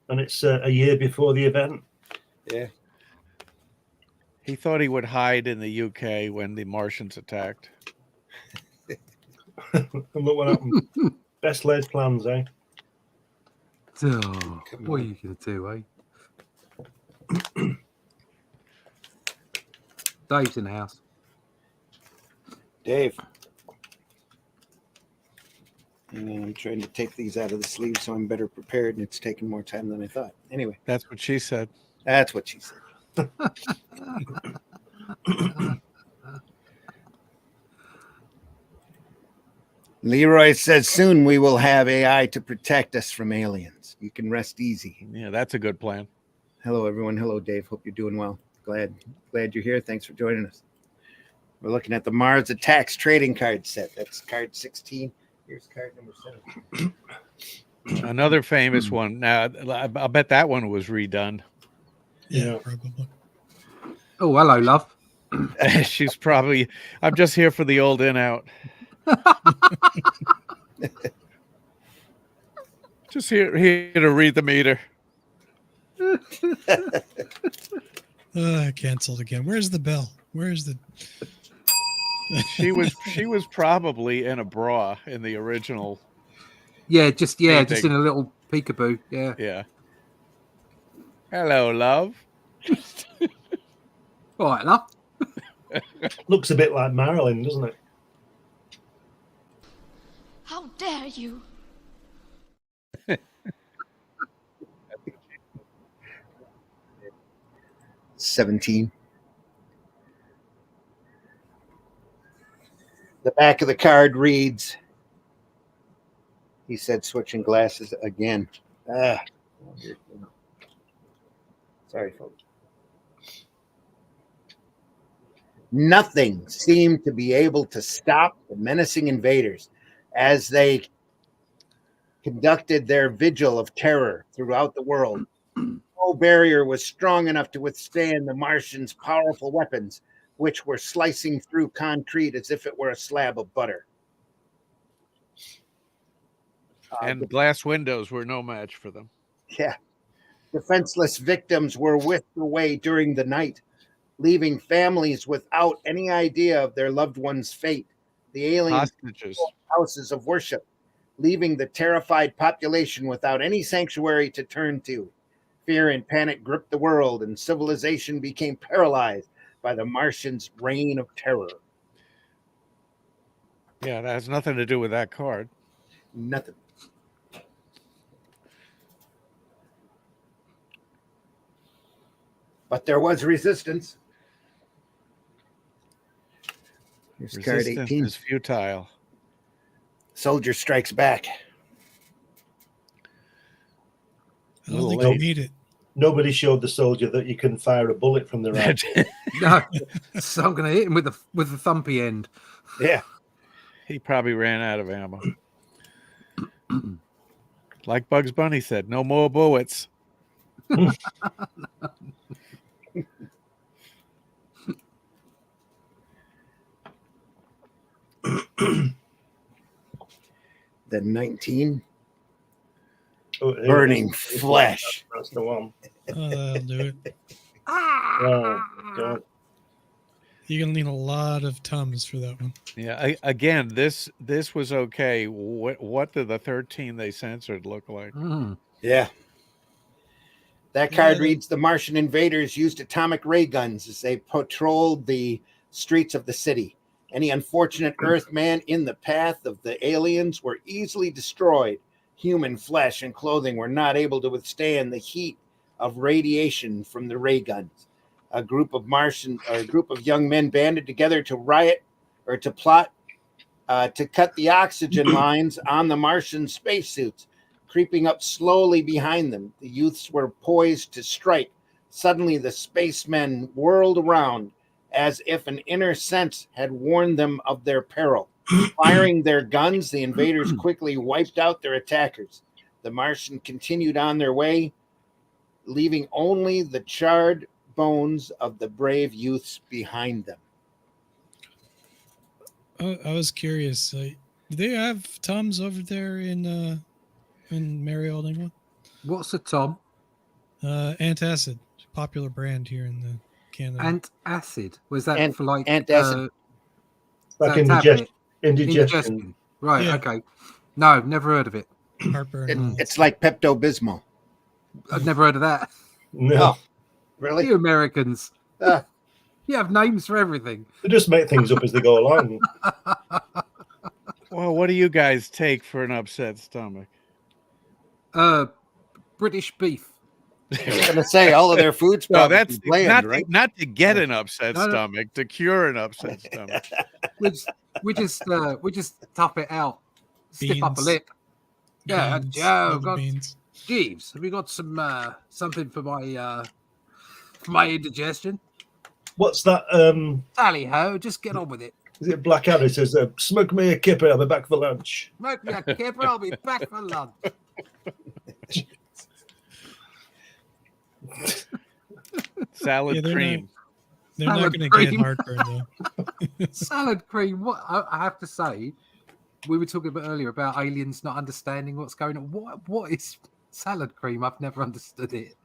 And it's a year before the event. Yeah. He thought he would hide in the UK when the Martians attacked. And look what happened. Best laid plans, eh? Oh, Come what are on. you going to do, eh? Dave's in the house. Dave. And I'm trying to take these out of the sleeve so I'm better prepared, and it's taking more time than I thought. Anyway, That's what she said. that's what she said. Leroy says soon we will have AI to protect us from aliens. You can rest easy. Yeah, that's a good plan. Hello, everyone. Hello, Dave. Hope you're doing well. Glad you're here. Thanks for joining us. We're looking at the Mars Attacks trading card set. That's card 16. Here's card number 7. Another famous one. Now, I bet that one was redone. Yeah, Yeah. probably. Oh, hello, love. She's probably, I'm just here for the old in out. Just here to read the meter. Canceled again. Where's the bell? Where's the? She was probably in a bra in the original. Yeah, just Same in thing. a little Peekaboo. Yeah. Yeah. Hello, love. All right, enough. Looks a bit like Marilyn, doesn't it? How dare you? 17. The back of the card reads, he said, switching glasses again. Sorry, folks. Nothing seemed to be able to stop the menacing invaders as they conducted their vigil of terror throughout the world. No barrier was strong enough to withstand the Martians' powerful weapons, which were slicing through concrete as if it were a slab of butter. And glass windows were no match for them. Yeah. Defenseless victims were whisked away during the night, leaving families without any idea of their loved one's fate. The aliens Hostages. houses of worship, leaving the terrified population without any sanctuary to turn to. Fear and panic gripped the world, and civilization became paralyzed by the Martians' reign of terror. Yeah, that has nothing to do with that card. Nothing. But there was resistance. Here's card Resistance 18. is futile. Soldier strikes back. I don't Little think you late. need it. Nobody showed the soldier that you can fire a bullet from the rifle. No. So I'm going to hit him with the thumpy end. Yeah. He probably ran out of ammo. Like Bugs Bunny said, no more bullets. Then 19. Oh, here it Burning is. flesh. That's the one. Oh, that'll do it. Oh, God. You're gonna need a lot of Tums for that one. Yeah, again, this was okay. What did the 13 they censored look like? Mm. Yeah. That card Yeah. reads, the Martian invaders used atomic ray guns as they patrolled the streets of the city. Any unfortunate Earthman in the path of the aliens were easily destroyed. Human flesh and clothing were not able to withstand the heat of radiation from the ray guns. A group of young men banded together to riot or to plot to cut the oxygen lines on the Martian spacesuits, creeping up slowly behind them. The youths were poised to strike. Suddenly, the spacemen whirled around as if an inner sense had warned them of their peril. Firing their guns, the invaders quickly wiped out their attackers. The Martian continued on their way, leaving only the charred bones of the brave youths behind them. I was curious. Do they have Tums over there in merry old England? What's a Tom? Antacid, popular brand here in the Canada. Antacid. Was that Ant- for like antacid. Like that tablet? indigestion. Indigestion. Right. Yeah. Okay. No, never heard of it. Heartburn. and all that It's like Pepto-Bismol. I've never heard of that. No, Really? You Americans. Ah. You have names for everything. they just make things up as they go along. Well, what do you guys take for an upset stomach? British beef. I was going to say, all of their food's No, probably that's bland, right? not to get an upset No, no. stomach, to cure an upset stomach. We just tough it out. Stiff up a Beans. lip. Yeah, beans, Joe, love got beans. Jeeves, have you got some something for my indigestion? What's that? Tally ho, just get on with it. Is it Blackadder? It says, smoke me a kipper, I'll be back for lunch. Smoke me a kipper, I'll be back for lunch. Salad Yeah, they're cream. They're not Salad going to cream. get heartburn though. Salad cream. What I have to say, we were talking about earlier about aliens not understanding what's going on. What is salad cream? I've never understood it.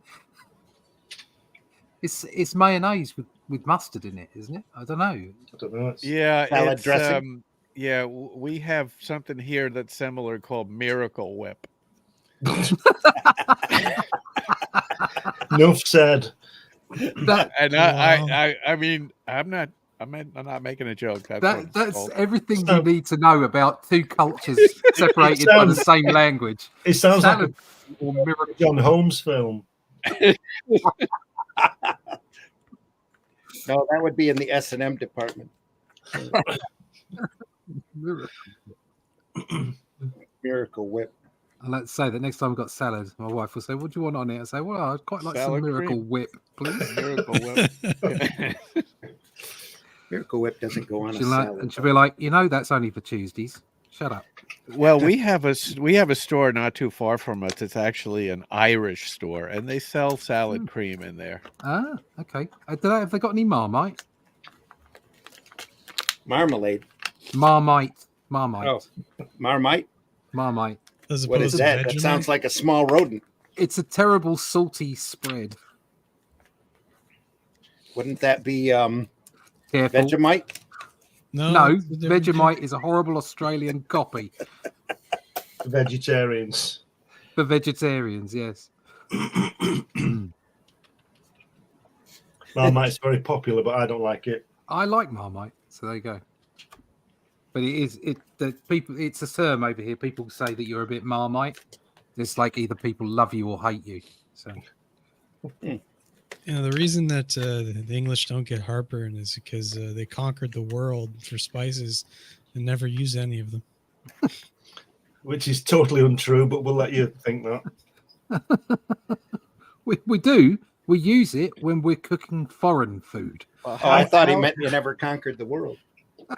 It's mayonnaise with mustard in it, isn't it? I don't know. I don't know. Yeah, Salad it's, dressing? we have something here that's similar called Miracle Whip. Enough said. That And Wow. I mean, I'm not making a joke. That's what it's that's called. everything you So- need to know about two cultures separated by the sounds- same language. It sounds Salad like or a miracle. John Holmes film. No, that would be in the S&M department. Miracle Whip. I like to say that next time I've got salad, my wife will say, "What do you want on it?" I say, "Well, I'd quite like Salad some Miracle cream. Whip, please." Miracle Whip. Miracle Whip doesn't go on a She'll like, salad. and she'll be like, "That's only for Tuesdays. Shut up." Well, we have a store not too far from us. It's actually an Irish store, and they sell salad cream in there. Ah, okay. Have they got any Marmite? Marmalade. Marmite. Oh, Marmite? Marmite. As What is opposed to that? That Vegemite? sounds like a small rodent. It's a terrible salty spread. Wouldn't that be Careful. Vegemite? No, it's a different Vegemite is a horrible Australian copy Vegetarians. for vegetarians. Yes. Marmite's very popular, but I don't like it. I like Marmite, so there you go. But it's a term over here. People say that you're a bit Marmite. It's like either people love you or hate you. So You know, the reason that the English don't get heartburn is because they conquered the world for spices and never use any of them. Which is totally untrue, but we'll let you think that. we do. We use it when we're cooking foreign food. Oh, I thought he meant you never conquered the world.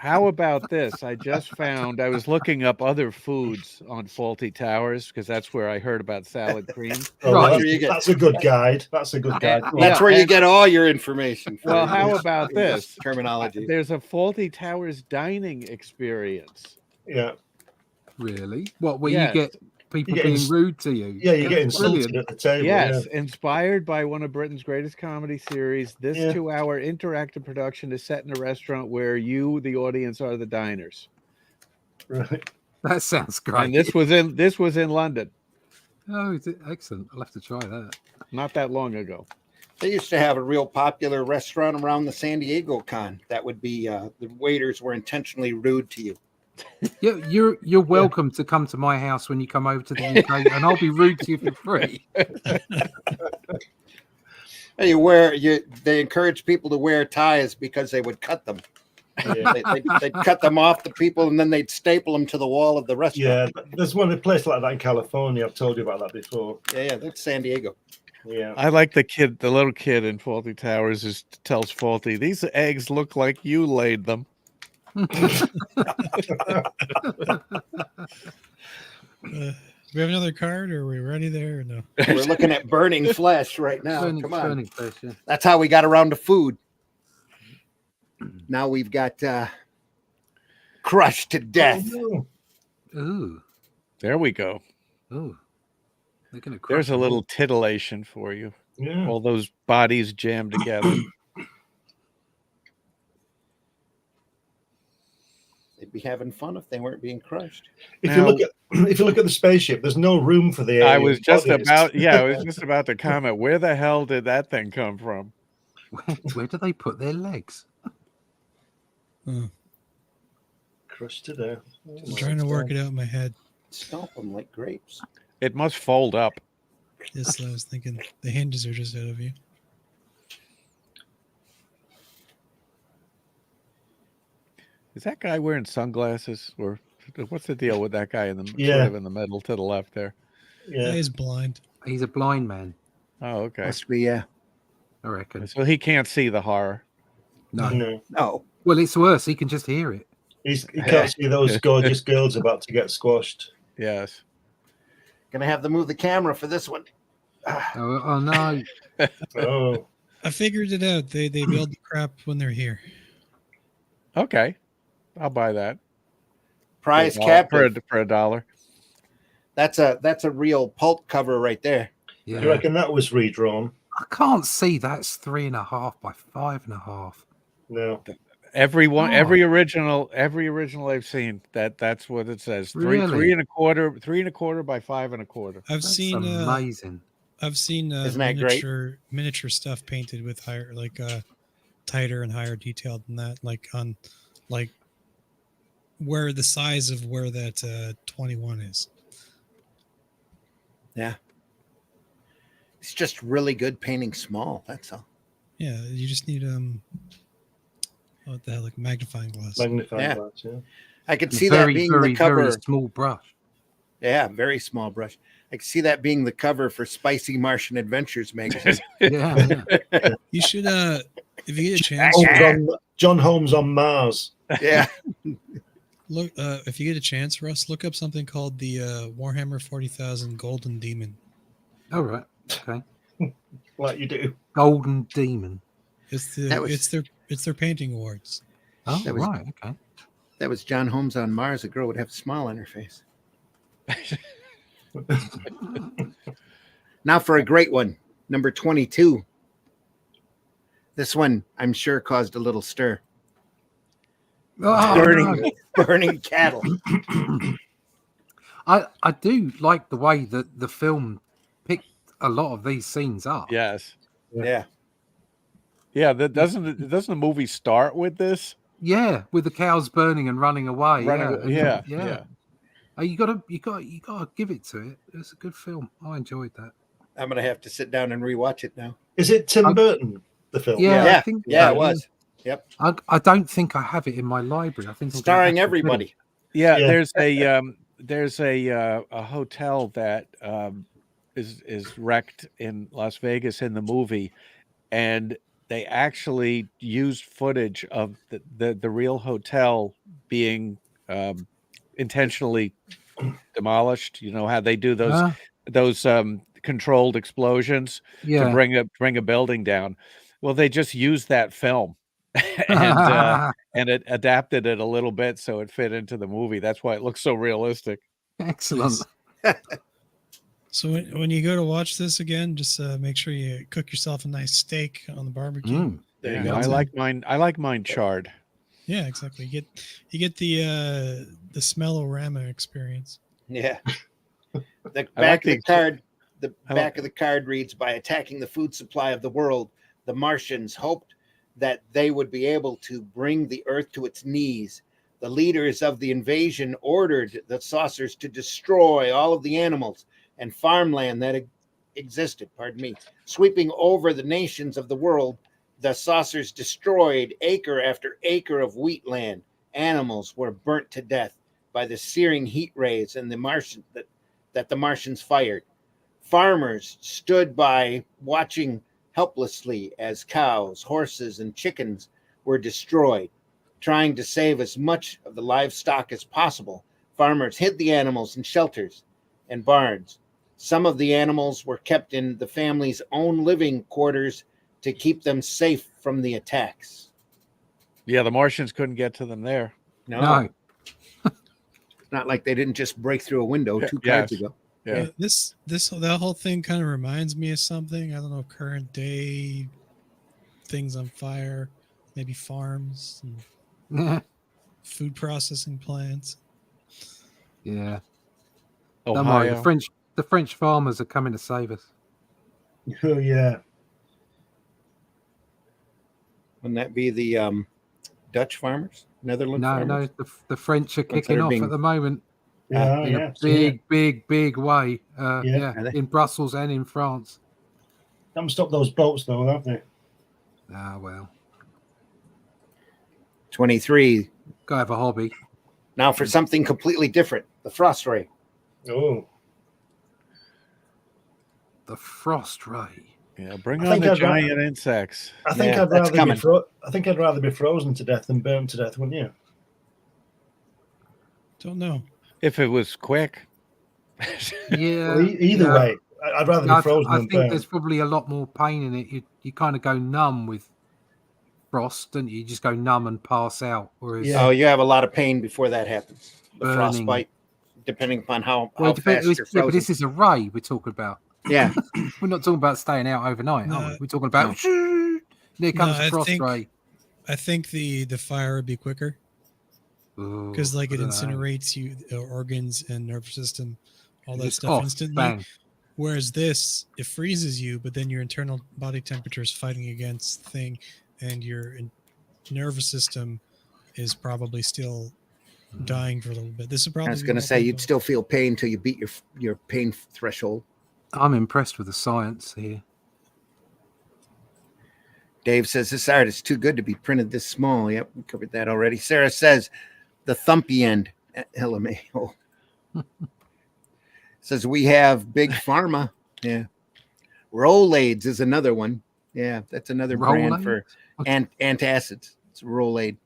How about this? I just found I was looking up other foods on Faulty Towers because that's where I heard about salad cream. Oh, Right. that's a good guide. That's a good guide. That's Yeah, where you and- get all your information. Well, for how this- about this? terminology? There's a Faulty Towers dining experience. Yeah. Really? What? Where Yes. you get people You get being ins- rude to you? Yeah, you get That's insulted brilliant. at the table. Yes, inspired by one of Britain's greatest comedy series, this Yeah. 2-hour interactive production is set in a restaurant where you, the audience, are the diners. Yeah. Right. That sounds great. And this was in London Oh, is it? Excellent. I'll have to try that. not that long ago. They used to have a real popular restaurant around the San Diego con. That would be the waiters were intentionally rude to you. Yeah, you're welcome to come to my house when you come over to the UK, and I'll be rude to you for free. They encourage people to wear ties because they would cut them. Yeah. They'd cut them off the people and then they'd staple them to the wall of the restaurant. Yeah, there's one place like that in California. I've told you about that before. Yeah, that's San Diego. Yeah. I like the little kid in Faulty Towers tells Faulty, these eggs look like you laid them. Do we have another card, or are we ready there? Or no. We're looking at burning flesh right now. Come on. Burning flesh, yeah. That's how we got around to food. Now we've got crushed to death. Oh, no. Ooh, There we go. ooh. They're gonna crush There's a them. little titillation for you. Yeah. All those bodies jammed together. They'd be having fun if they weren't being crushed. If Now- you look at the spaceship, there's no room for the. I alien was just bodies. about to comment. Where the hell did that thing come from? Where do they put their legs? Crushed to death. I'm trying to work it out in my head. Stomp them like grapes. It must fold up. Yes, I was thinking the hinges are just out of you. Is that guy wearing sunglasses, or what's the deal with that guy in the Yeah. sort of in the middle to the left there? Yeah. He's blind. He's a blind man, Oh, okay. Must be, yeah. I reckon. So he can't see the horror. No. No. No. Well, it's worse. He can just hear it. He can't see those gorgeous girls about to get squashed. Yes. Gonna have to move the camera for this one. Oh no. Oh, I figured it out. They build the crap when they're here. Okay. I'll buy that. Prize for captive. a $1. That's a real pulp cover right there. Yeah. you reckon that was redrawn? I can't see that's 3.5 by 5.5. No. Every Oh. original I've seen. That's what it says. Three Really? and a quarter by 5 1/4. I've That's seen amazing. Isn't that great? miniature stuff painted with higher, like tighter and higher detail than that, like on like where the size of where that 21 is. Yeah. It's just really good painting small. That's all. Yeah, you just need what the hell, like magnifying glass. Magnifying Yeah. glass, yeah. I could A see very, that being very, the cover. very small brush. Yeah, very small brush. I can see that being the cover for Spicy Martian Adventures magazine. Yeah, yeah. You should if you get a chance, John Holmes on Mars. Yeah. look if you get a chance, Russ, look up something called the Warhammer 40,000 Golden Demon. All right. Okay. Like you do. Golden Demon. It's their painting awards. Oh, That was- right. Okay. That was John Holmes on Mars. A girl would have a smile on her face. Now for a great one, number 22. This one, I'm sure, caused a little stir. Oh, Burning, burning cattle. I do like the way that the film picked a lot of these scenes up. Yes. Yeah. Yeah, doesn't the movie start with this? Yeah, with the cows burning and running away. Yeah. Oh, you gotta give it to it. It's a good film. I enjoyed that. I'm going to have to sit down and rewatch it now. Is it Tim Burton, the film? Yeah, Yeah. I think Yeah, so, it was. Yep. I don't think I have it in my library. I think I'm gonna Starring have to everybody. Yeah, Yeah. there's a hotel that is wrecked in Las Vegas in the movie, and they actually used footage of the real hotel being intentionally demolished. You know how they do those controlled explosions Yeah. to bring a building down. Well, they just used that film and it adapted it a little bit so it fit into the movie. That's why it looks so realistic. Excellent. So when you go to watch this again, just make sure you cook yourself a nice steak on the barbecue. There you Yeah, go. I like mine charred. Yeah, exactly. You get the smell-o-rama experience. Yeah. The I back like of the card. The I back like- of the card reads: by attacking the food supply of the world, the Martians hoped that they would be able to bring the Earth to its knees. The leaders of the invasion ordered the saucers to destroy all of the animals and farmland that existed. Sweeping over the nations of the world, the saucers destroyed acre after acre of wheat land. Animals were burnt to death by the searing heat rays and that the Martians fired. Farmers stood by watching helplessly as cows, horses, and chickens were destroyed. Trying to save as much of the livestock as possible, farmers hid the animals in shelters and barns. Some of the animals were kept in the family's own living quarters to keep them safe from the attacks. Yeah, the Martians couldn't get to them there. No. It's not like they didn't just break through a window two Yes. cards ago. Yeah. That whole thing kind of reminds me of something. I don't know, current day things on fire, maybe farms and Yeah. food processing plants. Yeah. Don't worry, Ohio. the French farmers are coming to save us. Oh, yeah. Wouldn't that be the Dutch farmers? Netherlands farmers? No, the French are Ones that kicking are off being- at the moment Yeah, in yeah. a big way. Yeah. Are they? In Brussels and in France. Haven't stopped those boats, though, have they? Ah, well, 23. go have a hobby. Now for something completely different. The frost ray. Oh. The frost ray. Yeah, bring I on think the I'd rather- giant insects. I think Yeah, I'd that's rather coming. I think I'd rather be frozen to death than burnt to death, wouldn't you? Don't know. If it was quick. Yeah. Well, either yeah. way, I'd rather be frozen I than think burnt. there's probably a lot more pain in it. You kind of go numb with frost, don't you? You just go numb and pass out. Whereas, Yeah. Oh, you have a lot of pain before that happens. The Burning. frostbite, depending upon how well, fast but you're frozen. this is a ray we're talking about. Yeah. We're not talking about staying out overnight, are No. we? We're talking about here comes No, the frost I ray. I think the fire would be quicker Ooh, because like I it dunno. incinerates you, organs and nervous system, all that It's stuff off, instantly. bang. Whereas this, it freezes you, but then your internal body temperature is fighting against the thing, and your nervous system is probably still dying for a little bit. This would probably I was be going to more say you'd painful. still feel pain till you beat your pain threshold. I'm impressed with the science here. Dave says this art is too good to be printed this small. Yep, we covered that already. Sarah says the thumpy end. LMAO. Says we have Big Pharma. Yeah. Rolaids is another one. Yeah, that's another brand for antacids. It's Rolade.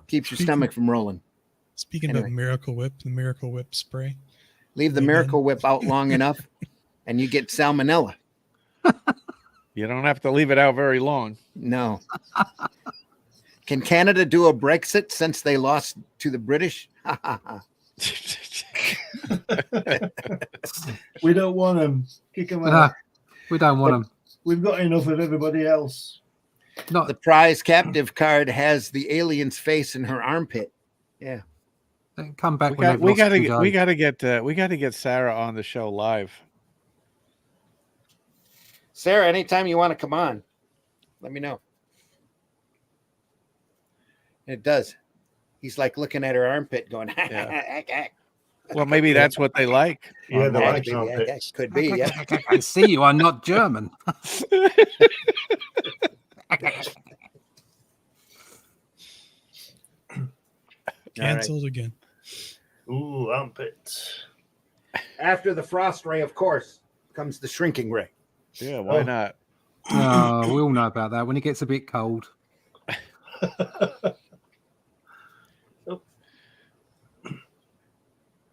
Keeps your stomach from rolling. Speaking Anyway. about Miracle Whip, the Miracle Whip spray. Leave the Right, Miracle man. Whip out long enough and you get salmonella. You don't have to leave it out very long. No. Can Canada do a Brexit since they lost to the British? We don't want them. Kick them out. We don't want them. We've got enough of everybody else. Not The prize captive card has the alien's face in her armpit. Yeah. come back We when got they've lost we got to get Sarah on the show live. Sarah, anytime you want to come on, let me know. It does. He's like looking at her armpit going, Yeah. Well, maybe that's what they like. Yeah, they Yeah, like maybe, armpits. could be. Yeah. I see you. I'm not German. Cancelled again. Ooh, armpits. After the frost ray, of course, comes the shrinking ray. Yeah, why Oh. not? We all know about that. When it gets a bit cold.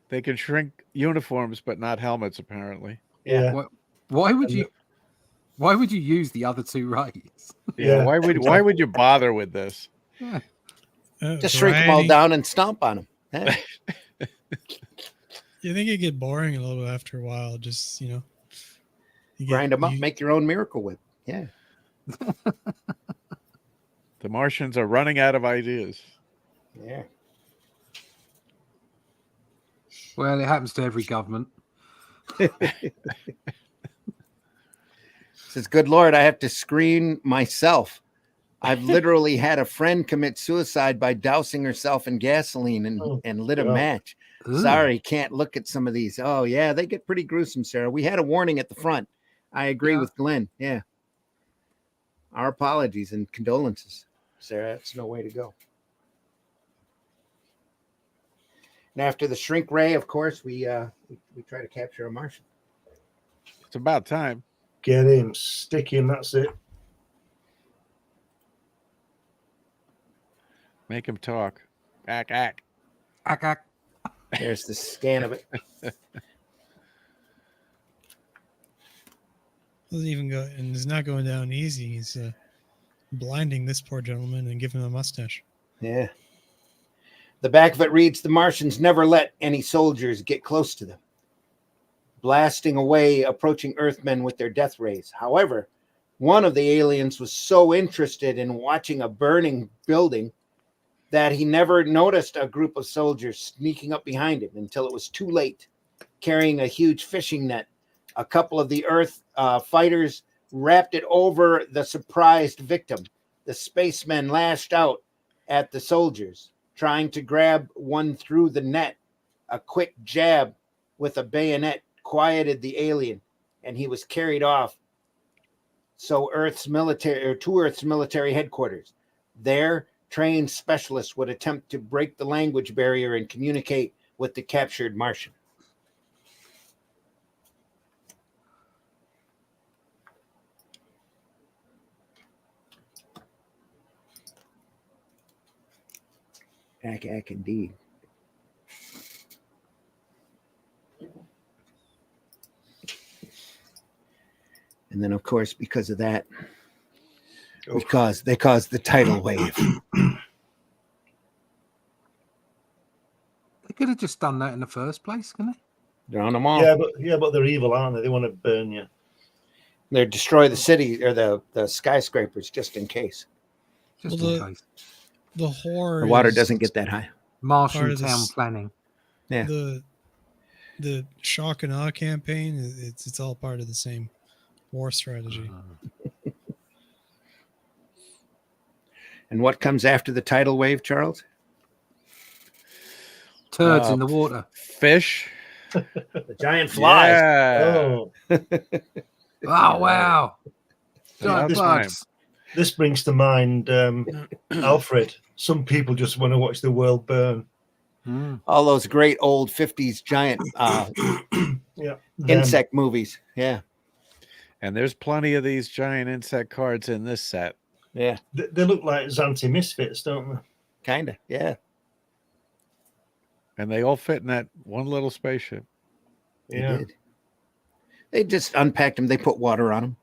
They can shrink uniforms, but not helmets, apparently. Yeah. Why would you use the other two rays? Yeah. Why would you bother with this? Just shrink them all Variety. down and stomp on them. You think it get boring a little bit after a while? Just you Grind them up, make your own Miracle Whip. Yeah. The Martians are running out of ideas. Yeah. Well, it happens to every government. Says, good Lord, I have to screen myself. I've literally had a friend commit suicide by dousing herself in gasoline and lit a God. match. Ugh. Sorry, can't look at some of these. Oh, yeah, they get pretty gruesome, Sarah. We had a warning at the front. I agree with Glenn. Yeah. Our apologies and condolences, Sarah. That's no way to go. And after the shrink ray, of course, we try to capture a Martian. It's about time. Get him, stick him, that's it. Make him talk. Ack, ack. Ack, ack. There's the scan of it. Doesn't even go, and it's not going down easy. He's blinding this poor gentleman and giving him a mustache. Yeah. The back of it reads, the Martians never let any soldiers get close to them, blasting away approaching Earthmen with their death rays. However, one of the aliens was so interested in watching a burning building that he never noticed a group of soldiers sneaking up behind him until it was too late, carrying a huge fishing net. A couple of the Earth fighters wrapped it over the surprised victim. The spacemen lashed out at the soldiers, trying to grab one through the net. A quick jab with a bayonet quieted the alien, and he was carried off to Earth's military headquarters. There, trained specialists would attempt to break the language barrier and communicate with the captured Martian. Ack, indeed. And then, of course, because of that, they caused the tidal wave. They could have just done that in the first place, couldn't they? They're on them all. Yeah, but they're evil, aren't they? They want to burn you. They destroy the city or the skyscrapers just in case. just Well, in case. The horror. The water is doesn't get that high. Martian part of town this- planning. Yeah. The shock and awe campaign. It's all part of the same war strategy. And what comes after the tidal wave, Charles? Turds in the water. Fish. The giant flies. Yeah. Oh, Oh wow! Giant About bugs. this brings to mind Alfred. Some people just want to watch the world burn. Mm. All those great old 50s giant Yeah, insect movies. Yeah. And there's plenty of these giant insect cards in this set. Yeah. They look like Zanti misfits, don't they? Kind of. Yeah. And they all fit in that one little spaceship. They Yeah. did. They just unpacked them. They put water on them.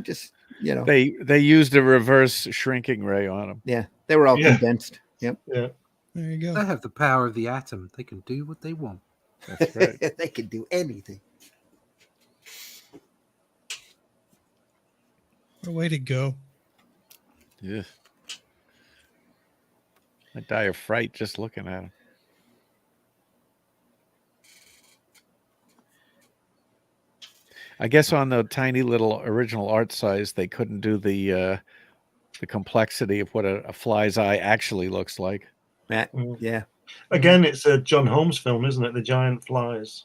Just, They used a reverse shrinking ray on them. yeah. They were all Yeah. condensed. Yep. Yeah. There you go. They have the power of the atom. They can do what they want. That's right. They could do anything. What a way to go. Yeah. I die of fright just looking at them. I guess on the tiny little original art size, they couldn't do the complexity of what a fly's eye actually looks like. Matt, Mm. yeah. Again, it's a John Holmes film, isn't it? The Giant Flies.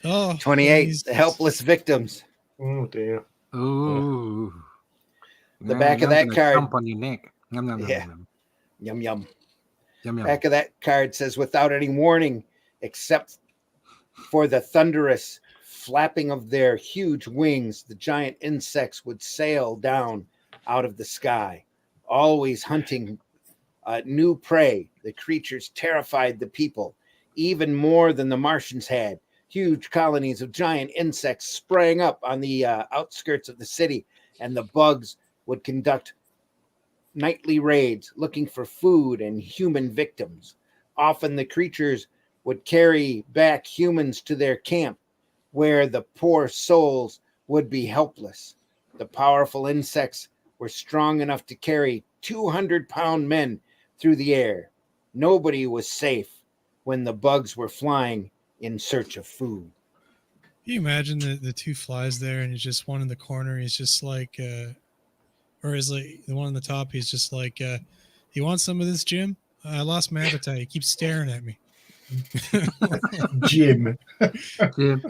Oh, 28. these- The helpless victims. Oh dear. Ooh. The back of I'm that gonna card. Jump on your neck. Yum, yum, yum, Yeah. yum, Yum, yum. yum, yum. Back of that card says, without any warning, except for the thunderous flapping of their huge wings, the giant insects would sail down out of the sky, always hunting new prey. The creatures terrified the people even more than the Martians had. Huge colonies of giant insects sprang up on the outskirts of the city, and the bugs would conduct nightly raids looking for food and human victims. Often the creatures would carry back humans to their camp, where the poor souls would be helpless. The powerful insects were strong enough to carry 200-pound men through the air. Nobody was safe when the bugs were flying in search of food. Can you imagine the two flies there, and it's just one in the corner? He's just like, or is like the one on the top? He's just like, you want some of this, Jim? I lost my appetite. He keeps staring at me. Jim. Jim.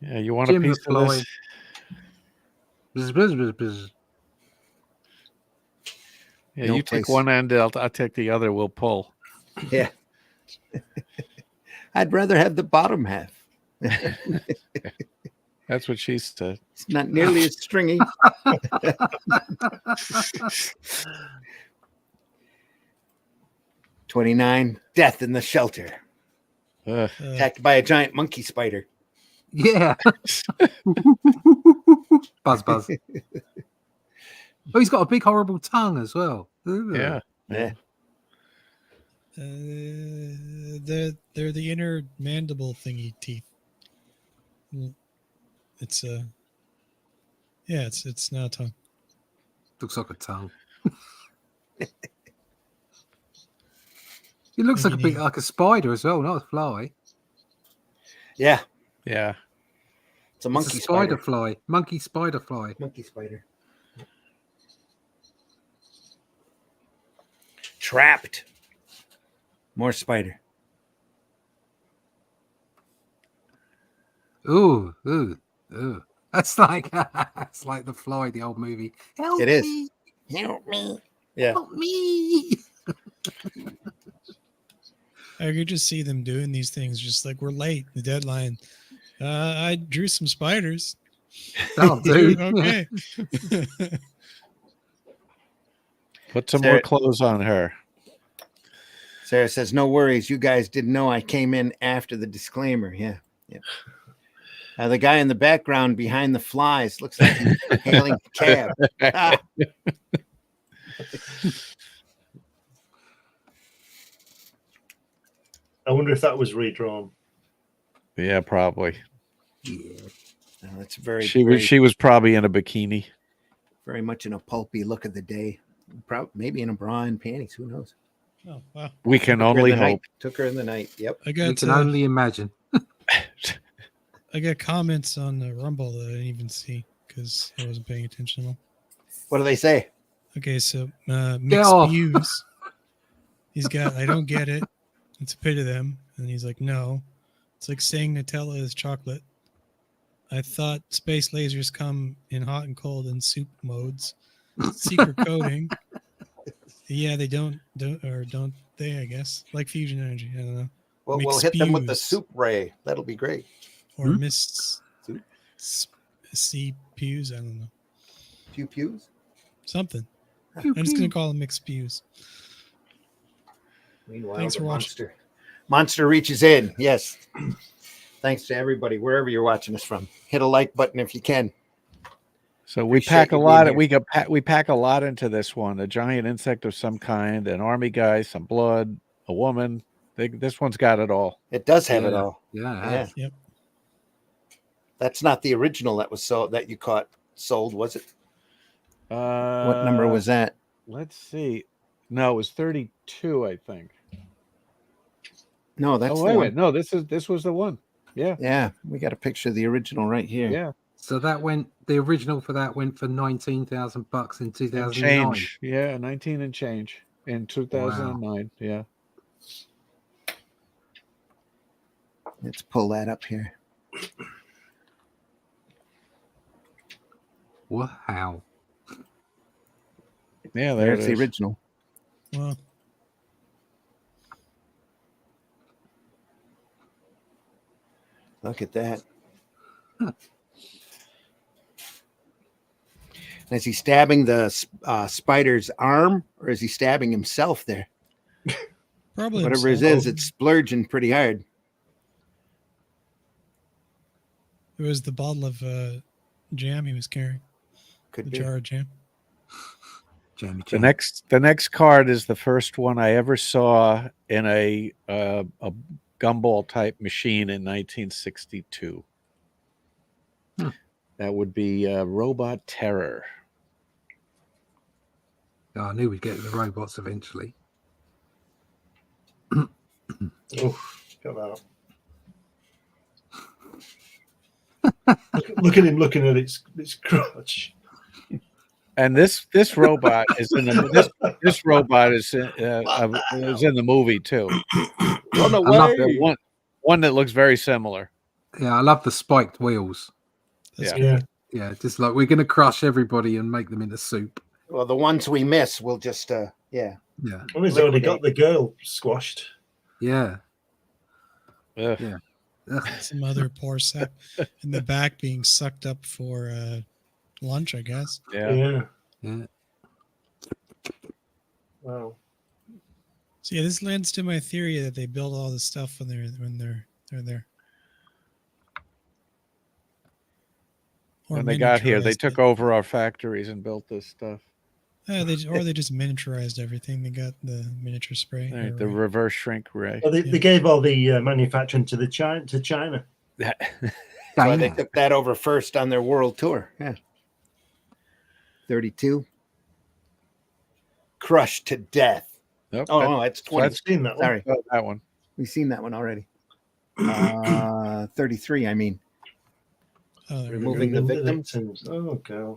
Yeah, you want Jim a the piece of fly. this? Bzz, bzz, bzz, bzz. Yeah, No you take place. one end, I'll take the other. We'll pull. Yeah. I'd rather have the bottom half. That's what she said. It's not nearly as stringy. 29. Death in the shelter. Attacked by a giant monkey spider. Yeah. Buzz, buzz. Oh, he's got a big, horrible tongue as well. Ooh. Yeah. Yeah. They're the inner mandible thingy teeth. It's yeah, it's not a tongue. Looks like a tongue. It looks like a bit like a spider as well, not a fly. Yeah. Yeah. It's a It's monkey a spider spider. fly. Monkey spider fly. Monkey spider. Trapped. More spider. Ooh, ooh, ooh. That's like it's like the fly, the old movie. Help It is. me, Help me. Yeah. help me. I could just see them doing these things, just like we're late, the deadline. I drew some spiders. Oh, dude. Okay. Put some Sarah- more clothes on her. Sarah says, no worries. You guys didn't know I came in after the disclaimer. Yeah. Yeah. The guy in the background behind the flies looks like he's hailing a cab. Ah. I wonder if that was redrawn. Yeah, probably. Yeah. It's very, She was probably in a bikini. very much in a pulpy look of the day. Maybe in a bra and panties. Who knows? Oh wow. We can Took her in only the night. hope. Took her in the night. Yep. I You got can only imagine. I got comments on the Rumble that I didn't even see because I wasn't paying attention at all. What do they say? Okay, so Get mixed off. views. He's got I don't get it. It's a pit of them. And he's like, no. It's like saying Nutella is chocolate. I thought space lasers come in hot and cold and soup modes. Secret coding. Yeah, they don't they, I guess. Like fusion energy. I don't know. Well, we'll Mixed hit them with the spews. soup ray. That'll be great. Or mists. Soup? CPUs. I don't know. Pew pews. Something. Pew, I'm just pew. gonna call them mixed spews. Meanwhile, Thanks the for watching. monster reaches in. Yes. Thanks to everybody, wherever you're watching us from. Hit a like button if you can. So we Appreciate pack a you being lot. here. We pack a lot into this one. A giant insect of some kind, an army guy, some blood, a woman. This one's got it all. It does have it Yeah. all. Yeah. Yeah. Yep. That's not the original that was that you caught sold, was it? What number Uh, was that? Let's see. No, it was 32, I think. No, that's Oh, the wait a one. minute. No, this was the one. Yeah. Yeah, we got a picture of the original right here. Yeah. So the original for that went for $19,000 in And 2009. change. Yeah, 19 and change in 2009. Yeah. Let's pull that up here. Wow. Yeah, there it There's the is. original. Well, Look at that. Is he stabbing the spider's arm, or is he stabbing himself there? probably Whatever it himself. is, it's splurging pretty hard. It was the bottle of jam he was carrying. Could The be. jar of jam. Jamie The Chan. the next card is the first one I ever saw in a gumball type machine in 1962. That would be Robot Terror. Oh, I knew we'd get to the robots eventually. Oh, got that. Look at him looking at its crotch. And this robot is in this robot is in the movie too. Run I love away. One that looks very similar. Yeah, I love the spiked wheels. That's Yeah. great. Yeah. Yeah, just like we're going to crush everybody and make them into soup. Well, the ones we miss, we'll just, yeah. Yeah. Well, he's already got the girl squashed. Yeah. Ugh. Yeah. Ugh. Some other poor sap in the back being sucked up for lunch, I guess. Yeah. Yeah. Wow. So yeah, this lends to my theory that they build all this stuff when they're there. Or When they got here, they miniaturized took it. over our factories and built this stuff. They just miniaturized everything. They got the miniature spray. Right, or the ray. reverse shrink ray. Well, they gave all the manufacturing to China. So they took that over first on their world tour. Yeah. 32. Crushed to death. Nope, Oh, no, it's 20. I've seen that one. Sorry. that one. We've seen that one already. 33, I mean. Oh, there we go. Removing the victims. Oh, God.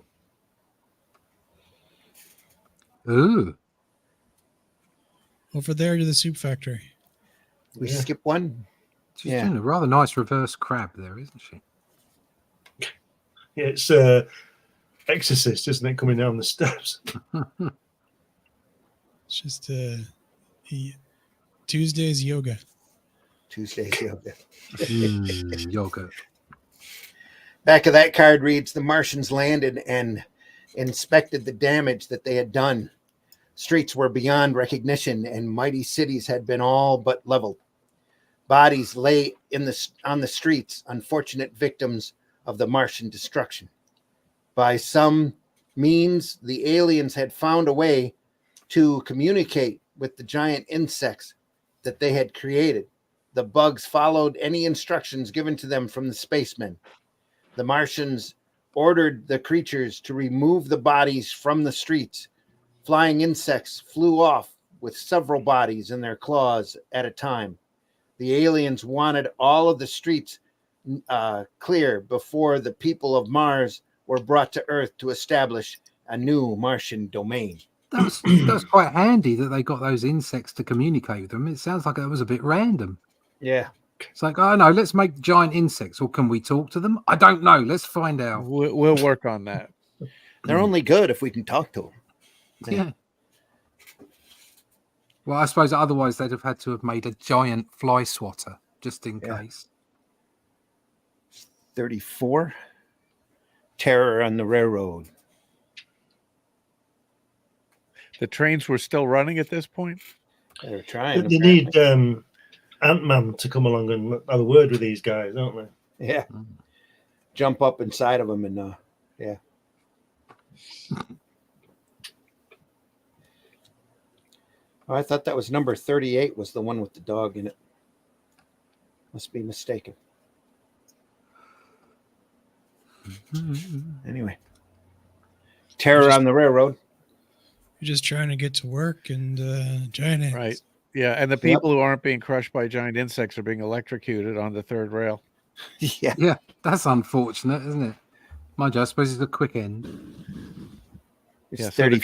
Ooh. Over there to the soup factory. We Yeah. skip one. She's Yeah. doing a rather nice reverse crab there, isn't she? Yeah, it's Exorcist, isn't it, coming down the steps? It's just Tuesday's yoga. Tuesday's yoga. Yogurt. Back of that card reads, the Martians landed and inspected the damage that they had done. Streets were beyond recognition and mighty cities had been all but leveled. Bodies lay on the streets, unfortunate victims of the Martian destruction. By some means, the aliens had found a way to communicate with the giant insects that they had created, the bugs followed any instructions given to them from the spacemen. The Martians ordered the creatures to remove the bodies from the streets. Flying insects flew off with several bodies in their claws at a time. The aliens wanted all of the streets clear before the people of Mars were brought to Earth to establish a new Martian domain. That was quite handy that they got those insects to communicate with them. It sounds like it was a bit random. Yeah. It's like, oh no, let's make giant insects. Or can we talk to them? I don't know. Let's find out. We'll work on that. They're only good if we can talk to them. Yeah. Well, I suppose otherwise they'd have had to have made a giant fly swatter just in case. 34. Terror on the railroad. The trains were still running at this point? They're trying. They need Ant-Man to come along and have a word with these guys, don't they? Yeah. Jump up inside of them and yeah. Oh, I thought that was number 38 was the one with the dog in it. Must be mistaken. Anyway. Terror on the railroad. You're just trying to get to work and giant ants. Right. Yeah, and the people who aren't being crushed by giant insects are being electrocuted on the third rail. Yeah, that's unfortunate, isn't it? Mind you, I suppose it's a quick end. It's Yeah, so the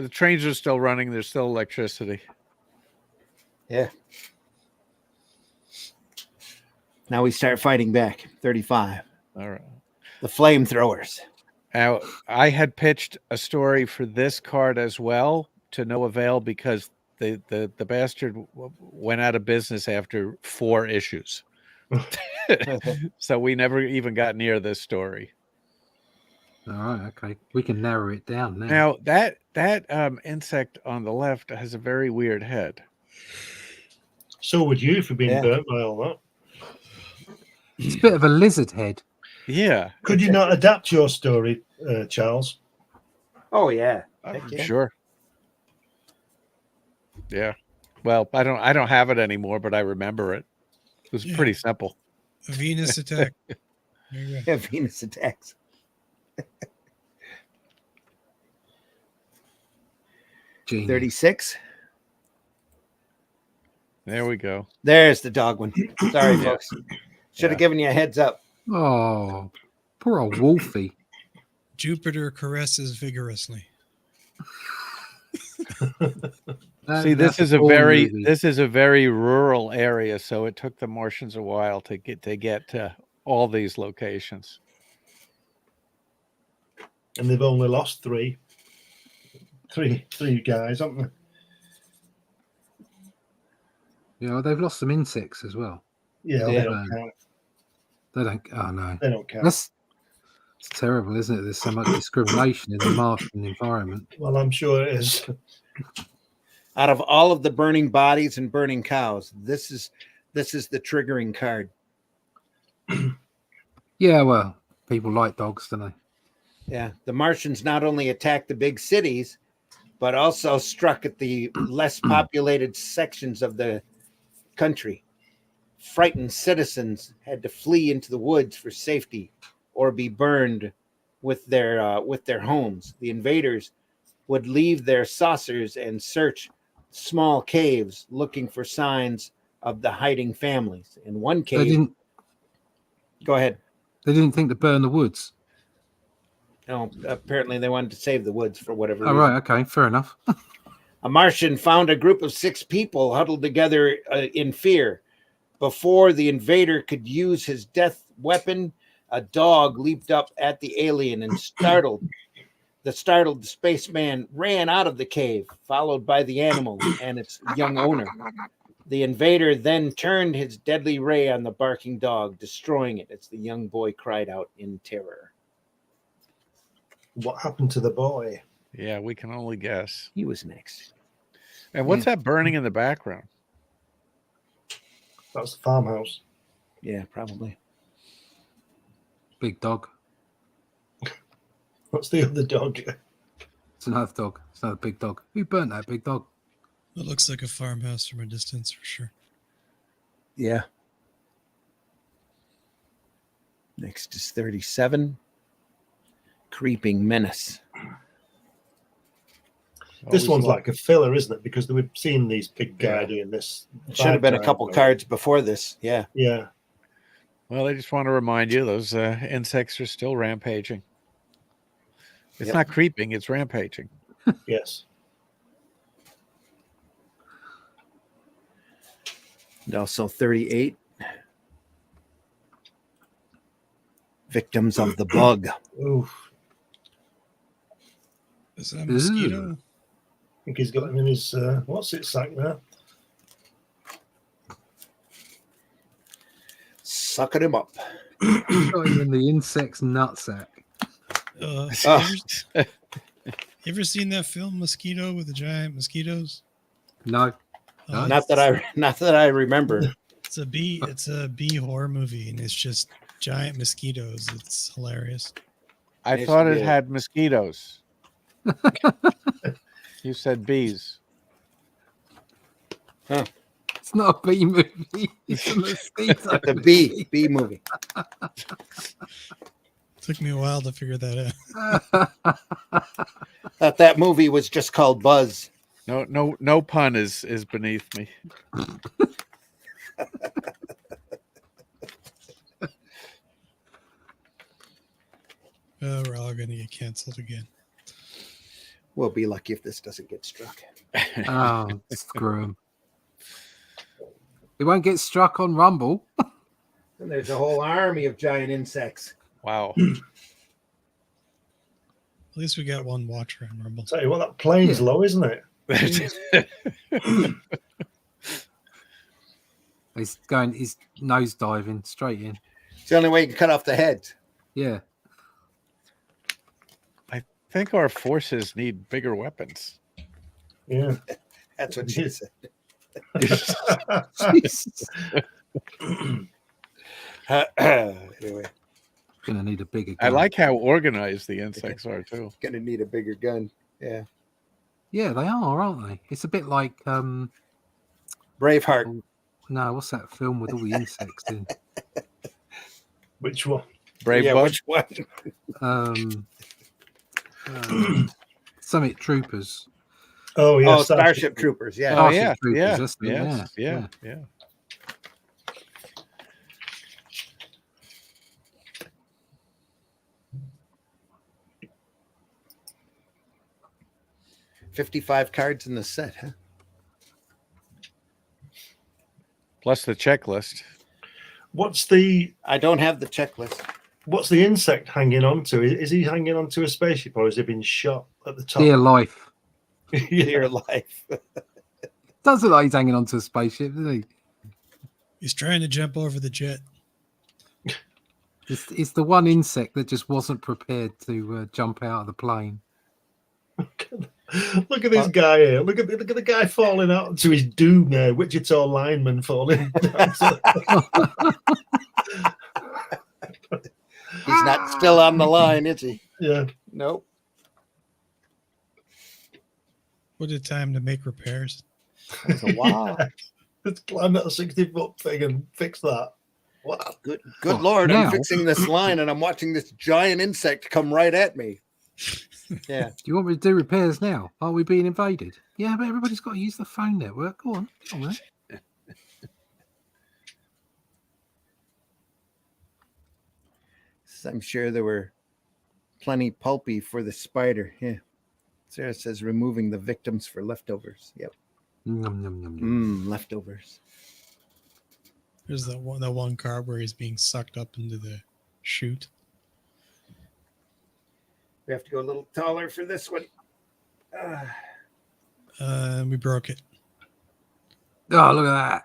trains are still running. There's still electricity. Yeah. Now we start fighting back. 35. All right. The flamethrowers. Now, I had pitched a story for this card as well to no avail because the bastard went out of business after 4 issues. So we never even got near this story. All right, okay. We can narrow it down now. Now, that insect on the left has a very weird head. So would you if you've been burnt by all that. It's a bit of a lizard head. Yeah. Could you not adapt your story, Charles? Oh yeah. Sure. Yeah. Well, I don't have it anymore, but I remember it. It was pretty simple. A Venus attack. There you go. Yeah, Venus attacks. Genius. 36. There we go. There's the dog one. Sorry, folks. Should have given you a heads up. Oh, poor old Wolfie. Jupiter caresses vigorously. See, this is a very rural area, so it took the Martians a while to get to all these locations. And they've only lost three guys, haven't they? Yeah, they've lost some insects as well. Yeah, they don't count. They don't. Oh no, They don't count. It's terrible, isn't it? There's so much discrimination in the Martian environment. Well, I'm sure it is. Out of all of the burning bodies and burning cows, this is the triggering card. Yeah, well, people like dogs, don't they? Yeah, the Martians not only attacked the big cities, but also struck at the less populated sections of the country. Frightened citizens had to flee into the woods for safety or be burned with their homes. The invaders would leave their saucers and search small caves looking for signs of the hiding families. In one cave, go ahead. They didn't think to burn the woods. No, apparently they wanted to save the woods for whatever reason. Right, okay, fair enough. A Martian found a group of 6 people huddled together in fear. Before the invader could use his death weapon, a dog leaped up at the alien and startled. The startled spaceman ran out of the cave, followed by the animal and its young owner. The invader then turned his deadly ray on the barking dog, destroying it as the young boy cried out in terror. What happened to the boy? Yeah, we can only guess. He was next. And what's that burning in the background? That's the farmhouse. Yeah, probably. Big dog. What's the other dog? It's another dog. It's another big dog. Who burnt that big dog? It looks like a farmhouse from a distance for sure. Yeah. Next is 37. Creeping Menace. This Always one's love- like a filler, isn't it? Because we've seen these big guy Yeah. doing this. It should have been a 5 couple times cards before this. Yeah. Yeah. Well, I just want to remind you, those insects are still rampaging. It's Yep. not creeping; it's rampaging. Yes. And also 38. Victims of the Bug. Oof. Is that a mosquito? I think he's got him in his what's it sack now? Sucking him up. Got him in the insect's nutsack. You ever seen that film Mosquito with the giant mosquitoes? No. Oh, Not that I remember. It's a B horror movie, and it's just giant mosquitoes. It's hilarious. I Yes, thought you it did. had mosquitoes. You said bees. It's not a B movie. It's a mosquito. The movie. B movie. Took me a while to figure that out. That movie was just called Buzz. No pun is beneath me. Oh, we're all going to get canceled again. We'll be lucky if this doesn't get struck. Oh, screw him. It won't get struck on Rumble. And there's a whole army of giant insects. Wow. At least we got one watcher on Rumble. Tell you what, that plane's Yeah. low, isn't it? He's nose diving straight in. It's the only way you can cut off the head. Yeah. I think our forces need bigger weapons. Yeah. That's what she said. Jesus. Anyway, Gonna need a bigger gun. I like how organized the insects are too. gonna need a bigger gun. Yeah. Yeah, they are, aren't they? It's a bit like Braveheart. no, what's that film with all the insects in? Which one? Brave Yeah, Bug. which one? Summit Troopers. Oh, yeah. Oh, Starship Troopers. Yeah. Oh Starship yeah, Troopers, yeah, that's the- yes, yeah. yeah. $55 cards in the set, huh? Plus the checklist. What's the I don't have the checklist. insect hanging on to? Is he hanging onto a spaceship or has he been shot at the top? Dear life. Yeah. Dear life. Does look like he's hanging onto a spaceship, doesn't he? He's trying to jump over the jet. It's the one insect that just wasn't prepared to jump out of the plane. Look at this guy here. Look at the guy falling out to his doom there. Wichita lineman falling down. He's not still on the line, is he? Yeah. Nope. What a time to make repairs. That's a while. Let's climb that 60-foot thing and fix that. Wow. Good Oh, Lord, now- I'm fixing this line and I'm watching this giant insect come right at me. Yeah. Do you want me to do repairs now? Are we being invaded? Yeah, but everybody's got to use the phone network. Go on. Come on, man. I'm sure there were plenty pulpy for the spider. Yeah. Sarah says removing the victims for leftovers. Yep. Nom, nom, nom, nom. Leftovers. There's that one card where he's being sucked up into the chute. We have to go a little taller for this one. We broke it. Oh, look at that.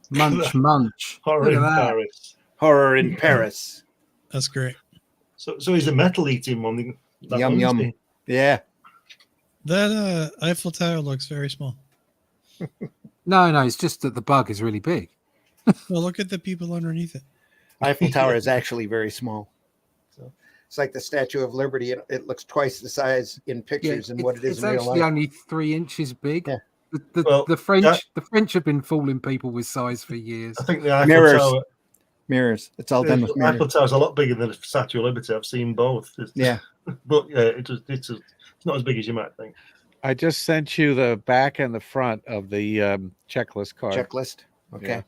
Munch, munch. Horror Look in at that. Paris. Horror in Paris. That's great. So he's a metal eating one. That Yum, one, yum. isn't Yeah. That Eiffel Tower looks very small. No, it's just that the bug is really big. Well, look at the people underneath it. Eiffel Tower is actually very small. So it's like the Statue of Liberty. It looks twice the size in pictures than what it is It's in real actually life. only 3 inches big. Yeah. Well, the French have been fooling people with size for years. I think the Eiffel Mirrors. Tower. Mirrors. It's all done with The Eiffel mirrors. Tower's a lot bigger than the Statue of Liberty. I've seen both. Yeah. But yeah, it's not as big as you might think. I just sent you the back and the front of the checklist card. Checklist. Okay.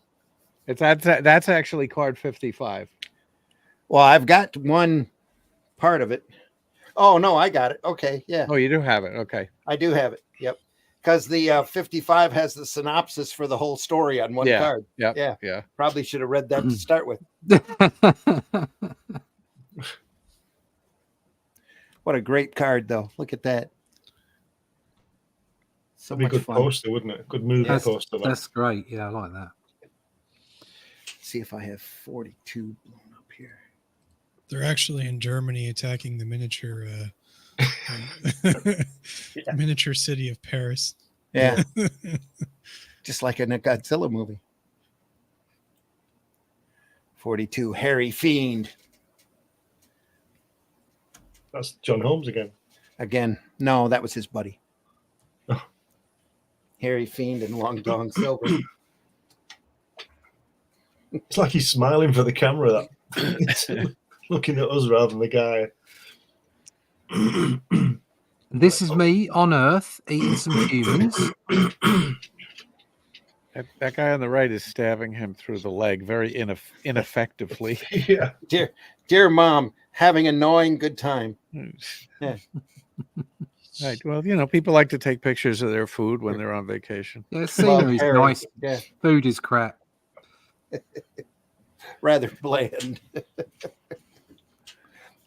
Yeah. That's actually card 55. Well, I've got one part of it. Oh no, I got it. Okay, yeah, Oh, you do have it. Okay. I do have it. Yep, because the 55 has the synopsis for the whole story on one Yeah. card. Yep. Yeah. Yeah. Probably should have read that to start with. What a great card, though. Look at that. So That'd be a much good fun. poster, wouldn't it? A good movie poster. That. That's great. Yeah, I like that. See if I have 42 blown up here. They're actually in Germany attacking the miniature miniature city of Paris. Yeah, just like in a Godzilla movie. 42, Harry Fiend. That's John Holmes again. Again, no, that was his buddy. Oh. Harry Fiend and Long Dong Silver. It's like he's smiling for the camera. It's looking at us rather than the guy. This is me on Earth eating some humans. That guy on the right is stabbing him through the leg very ineffectively. Yeah. Dear mom, having a gnawing good time. Yeah. Right. Well, you know, people like to take pictures of their food when they're on vacation. Yeah, scenery's Harry, nice. yeah, Food is crap. rather bland.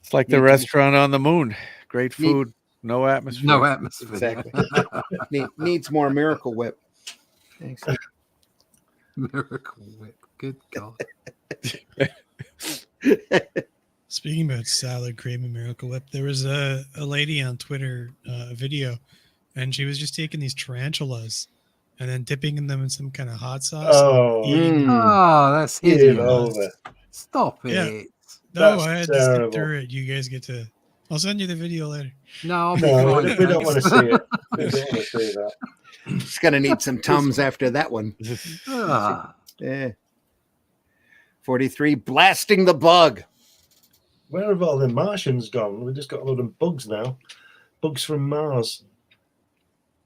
It's like the restaurant on the moon. Great food, no atmosphere. No atmosphere. Exactly. Needs more Miracle Whip. Thanks. Miracle Whip. Good God. Speaking about salad cream and Miracle Whip, there was a lady on Twitter, a video, and she was just taking these tarantulas and then dipping them in some kind of hot sauce. Oh, Oh, that's get hideous. over. Stop it. Yeah. No, That's I had to terrible. skip through it. You guys get to. I'll send you the video later. No, I'll be No, fine, we don't want to thanks. see it. We don't want to see that. It's gonna need some Tums after that one. Ah, Yeah. 43, Blasting the Bug. Where have all the Martians gone? We've just got a load of bugs now. Bugs from Mars.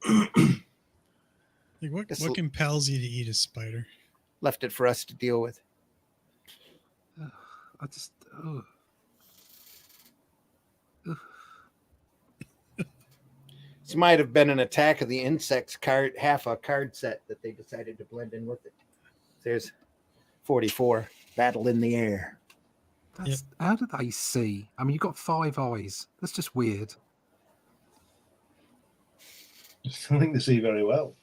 Like what This what l- compels you to eat a spider? Left it for us to deal with. I just. Oh. This might have been an Attack of the Insects card, half a card set that they decided to blend in with it. There's 44, Battle in the Air. That's, How do they see? I mean, you've got 5 eyes. That's just weird. I don't think they see very well.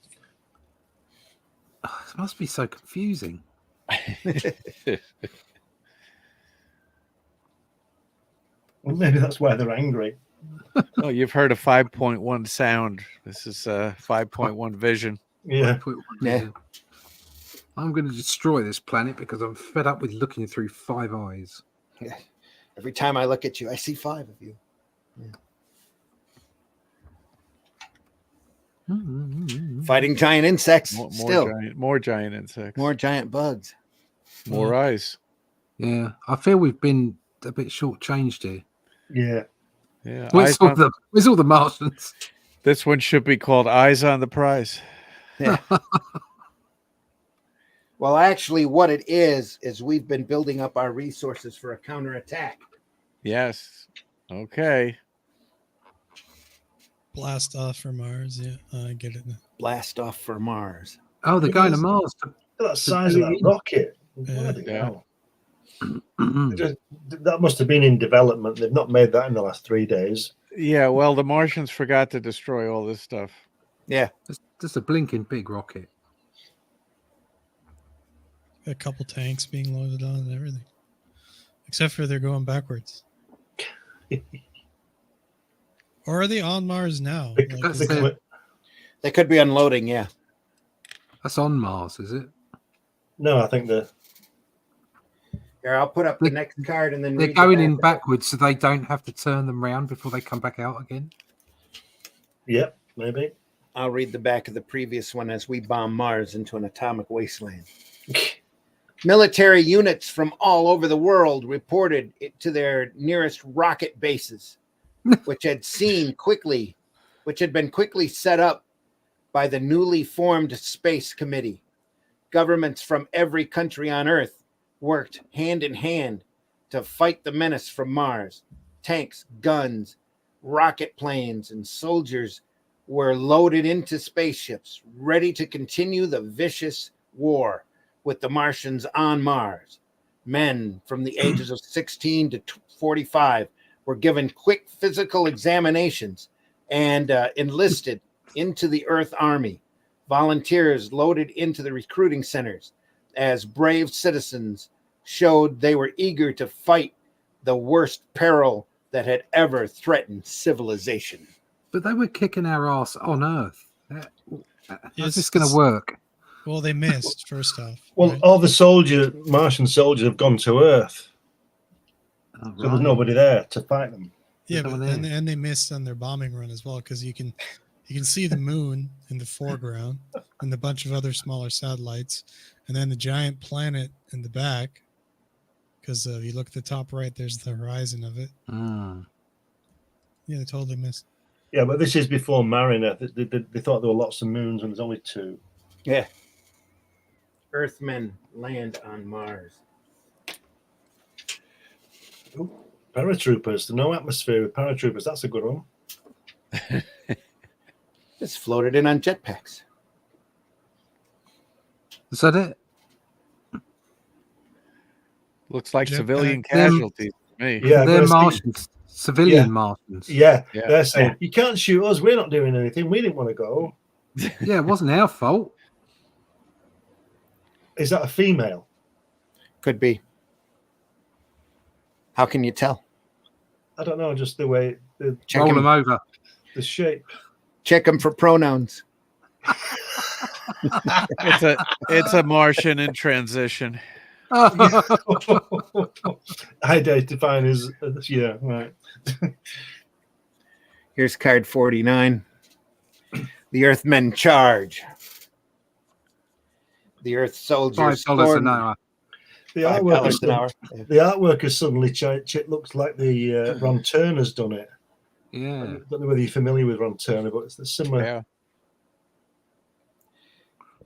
Oh, it must be so confusing. Well, maybe that's why they're angry. Oh, you've heard of 5.1 sound. This is 5.1 vision. Yeah. Yeah. I'm going to destroy this planet because I'm fed up with looking through 5 eyes. Yeah. Every time I look at you, I see 5 of you. Fighting giant insects. Still, More giant insects. more giant bugs. More eyes. Yeah, I feel we've been a bit shortchanged here. Yeah. Yeah. Where's all the Martians? This one should be called Eyes on the Prize. Yeah. Well, actually, what it is we've been building up our resources for a counterattack. Yes. Okay. Blast off from Mars. Yeah, I get it now. Blast off for Mars. Oh, they're going to Mars. Look at that size of that rocket. Yeah. Bloody Yeah. hell. That must have been in development. They've not made that in the last 3 days. Yeah, well, the Martians forgot to destroy all this stuff. Yeah. Just a blinking big rocket. A couple tanks being loaded on and everything, except for they're going backwards. Or are they on Mars now? They- Like, they That's come- it. They could be unloading, yeah. That's on Mars, is it? No, I think the Here, I'll put up the They- next card and then They're read the going in back. backwards so they don't have to turn them round before they come back out again. yeah, maybe. I'll read the back of the previous one as we bomb Mars into an atomic wasteland. Military units from all over the world reported it to their nearest rocket bases, which had been quickly set up by the newly formed Space Committee. Governments from every country on Earth worked hand in hand to fight the menace from Mars. Tanks, guns, rocket planes, and soldiers were loaded into spaceships, ready to continue the vicious war with the Martians on Mars. Men from the ages of 16 to 45 were given quick physical examinations and enlisted into the Earth Army. Volunteers loaded into the recruiting centers as brave citizens showed they were eager to fight the worst peril that had ever threatened civilization. But they were kicking our ass on Earth. How's Yes, this going to work? Well, they missed, first off. Well, right? all the Martian soldiers have gone to Earth, Oh, so there's right. nobody there to fight them. Yeah, no but one there. and they missed on their bombing run as well, because you can see the moon in the foreground and a bunch of other smaller satellites, and then the giant planet in the back. Because you look at the top right, there's the horizon of it. Mm. Yeah, they totally missed. Yeah, but this is before Mariner. They thought there were lots of moons, and there's only 2. Yeah. Earthmen land on Mars. Ooh, paratroopers. No atmosphere with paratroopers. That's a good one. Just floated in on jetpacks. Is that it? Looks like Jetpack. civilian casualties to me. Yeah, They're but it's- Martians. Civilian Yeah. Martians. Yeah, Yeah. they're saying you can't shoot us. We're not doing anything. We didn't want to go. Yeah, it wasn't our fault. Is that a female? Could be. How can you tell? I don't know. Just the way Check Roll them them, over. the shape. check them for pronouns. It's a Martian in transition. Identifying as yeah, right. Here's card 49. The Earthmen charge. The Earth soldiers $5 an stormed- hour. The $5 artwork, an hour. the artwork has suddenly looks like the Ron Turner's done it. Yeah. I don't know whether you're familiar with Ron Turner, but it's the similar. Yeah.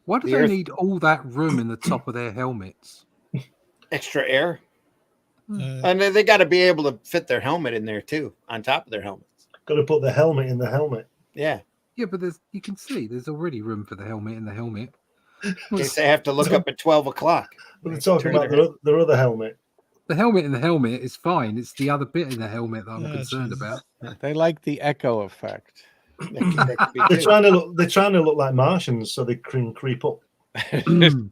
Why do The they Earth- need all that room in the top of their helmets? Extra air. Uh, And they got to be able to fit their helmet in there too, on top of their helmets. Got to put the helmet in the helmet. Yeah. Yeah, but you can see there's already room for the helmet in the helmet. In case they have to look up at 12 o'clock. But they're talking Turn about their their other helmet. The helmet in the helmet is fine. It's the other bit in the helmet that I'm Oh, concerned Jesus. about. They like the echo effect. That could be They're too. trying to look. They're trying to look like Martians, so they can creep up. Mm.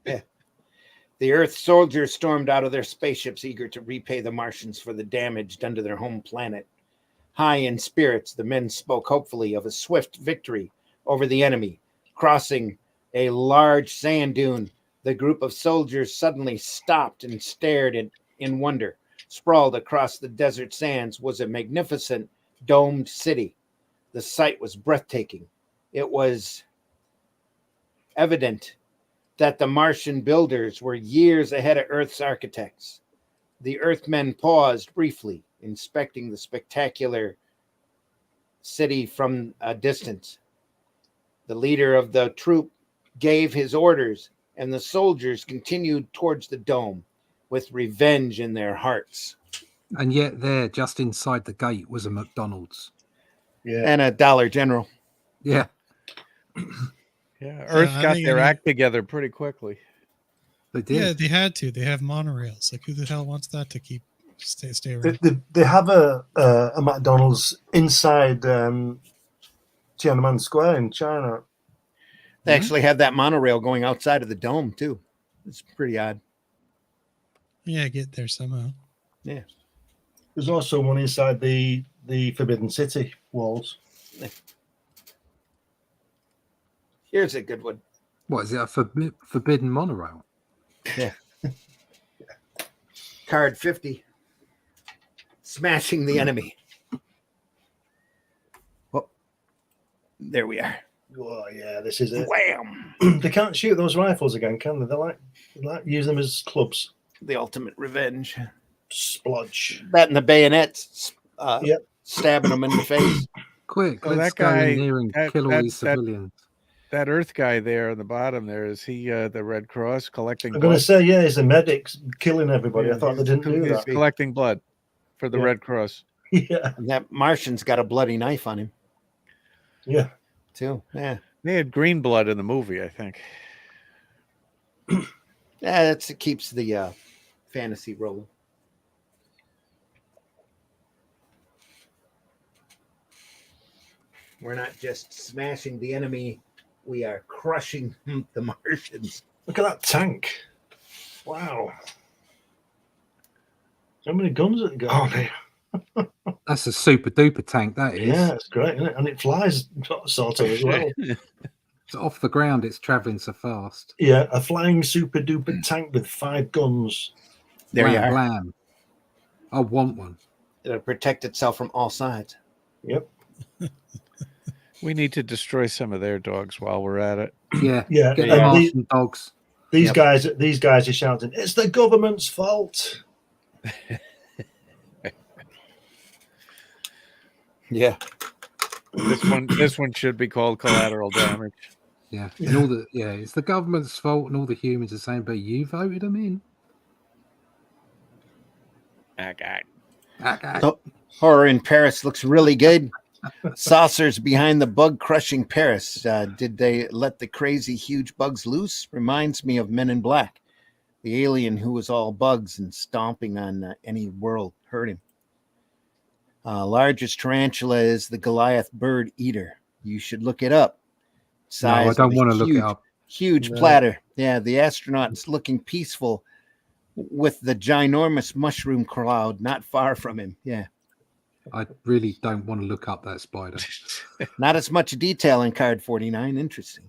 The Earth soldiers stormed out of their spaceships, eager to repay the Martians for the damage done to their home planet. High in spirits, the men spoke hopefully of a swift victory over the enemy. Crossing a large sand dune, the group of soldiers suddenly stopped and stared in wonder. Sprawled across the desert sands was a magnificent domed city. The sight was breathtaking. It was evident that the Martian builders were years ahead of Earth's architects. The Earthmen paused briefly, inspecting the spectacular city from a distance. The leader of the troop gave his orders, and the soldiers continued towards the dome with revenge in their hearts. And yet there, just inside the gate, was a McDonald's. Yeah. And a Dollar General. Yeah. Yeah, Earth I got think their it- act together pretty quickly. They did. Yeah, they had to. They have monorails. Like, who the hell wants that to stay around? They have a McDonald's inside Tiananmen Square in China. They actually have that monorail going outside of the dome, too. It's pretty odd. Yeah, get there somehow. There's also one inside the Forbidden City walls. Here's a good one. What is it? A forbidden monorail? Card 50. Smashing the enemy. Well, there we are. Oh yeah, this is it. Wham! They can't shoot those rifles again, can they? They like use them as clubs. The ultimate revenge. Splodge. That and the bayonets, Yep. stabbing them in the face. Quick, So let's that go in guy- here and that- kill all that- these that- civilians. That Earth guy there on the bottom there, is he the Red Cross collecting I'm going blood? to say, yeah, he's a medic killing everybody. Yeah, I thought they he's- didn't do he's that. collecting blood for the Yeah. Red Cross. Yeah, And that Martian's got a bloody knife on him, yeah. too. Yeah. They had green blood in the movie, I think. Yeah, it keeps the fantasy rolling. We're not just smashing the enemy, we are crushing the Martians. Look at that tank. Wow. How many guns has it got on here? That's a super duper tank, that is. Yeah, it's great, isn't it? And it flies sort of as well. It's off the ground, it's traveling so fast. Yeah, a flying super duper tank with 5 guns. There you Blam, are. blam. I want one. It'll protect itself from all sides. Yep. We need to destroy some of their dogs while we're at it. Yeah. Yeah. Get Yeah. the And Martian dogs. these Yep. guys are shouting, "It's the government's fault." Yeah. This one should be called collateral damage. Yeah. And all the it's the government's fault and all the humans are saying, but you voted them in. Okay. Okay. So, horror in Paris looks really good. Saucers behind the bug crushing Paris. Did they let the crazy huge bugs loose? Reminds me of Men in Black. The alien who was all bugs and stomping on any world hurt him. Largest tarantula is the Goliath bird eater. You should look it up. No, Size I of don't a want to look it huge- up. Huge No. platter. Yeah, the astronaut's looking peaceful with the ginormous mushroom cloud not far from him. Yeah. I really don't want to look up that spider. Not as much detail in card 49. Interesting.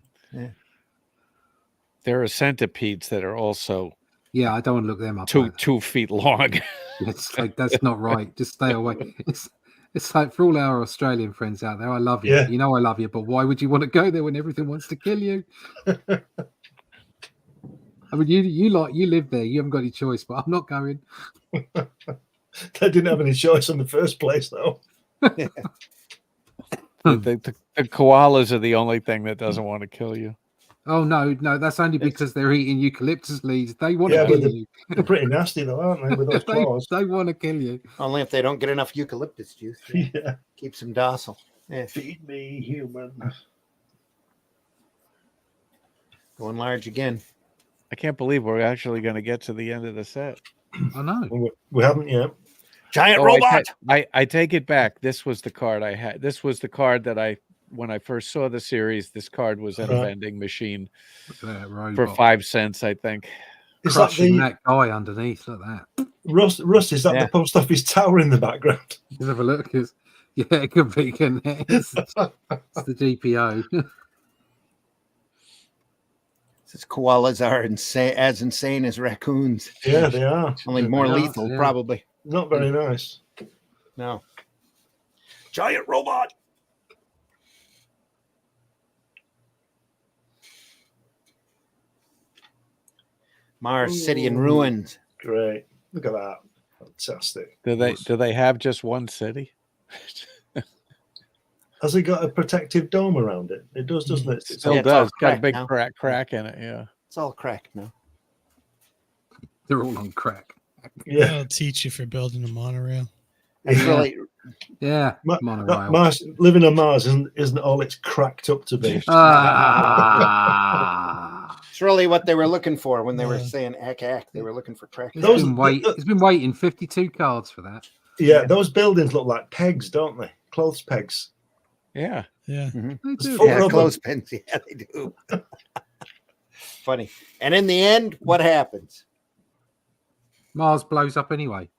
There are centipedes that are also Yeah, I don't want to look them up. two either. 2 feet long. It's like that's not right. Just stay away. It's like for all our Australian friends out there, I love you. Yeah. You know I love you, but why would you want to go there when everything wants to kill you? I mean, you live there. You haven't got any choice, but I'm not going. They didn't have any choice in the first place, though. The koalas are the only thing that doesn't want to kill you. Oh no, that's only because they're eating eucalyptus leaves. They want Yeah, to but kill you. They're pretty nasty, though, aren't they? With those claws. they want to kill you. Only if they don't get enough eucalyptus juice. Yeah. Keeps them docile. Yeah. Feed me, human. Going large again. I can't believe we're actually going to get to the end of the set. I know. We haven't yet. Giant Oh, robot. I take it back. This was the card I had. This was the card that when I first saw the series, this card was in a Right. vending machine Look at that robot. for 5 cents, I think. Is that Crushing the that guy underneath. Look at that. Russ? Is that Yeah. the post office tower in the background? Let's have a look. Yeah, it could be. Couldn't it? It's the GPO. Says koalas are as insane as raccoons. Yeah, they are. Only more They are, lethal, yeah. probably. Not very nice. No. Giant robot. Mars City in Ooh. ruins. Great. Look at that. Fantastic. Do they have just one city? Has it got a protective dome around it? It does, doesn't it? It's Still Yeah, it's all does. Got a cracked big now. crack in it. Yeah. It's all cracked now. They're all on crack. yeah. That'll teach you for building a monorail. It's Yeah. really Yeah, Ma- monorail. Mars, living on Mars isn't all it's cracked up to be. Ah. it's really what they were looking for when they were Yeah. saying ack. They were looking for crack. It's Those- been waiting 52 cards for that. Yeah, those buildings look like pegs, don't they? Clothes pegs. Yeah. Yeah. They It's do. full Yeah, rubber. clothespins. Yeah, they do. Funny. And in the end, what happens? Mars blows up anyway.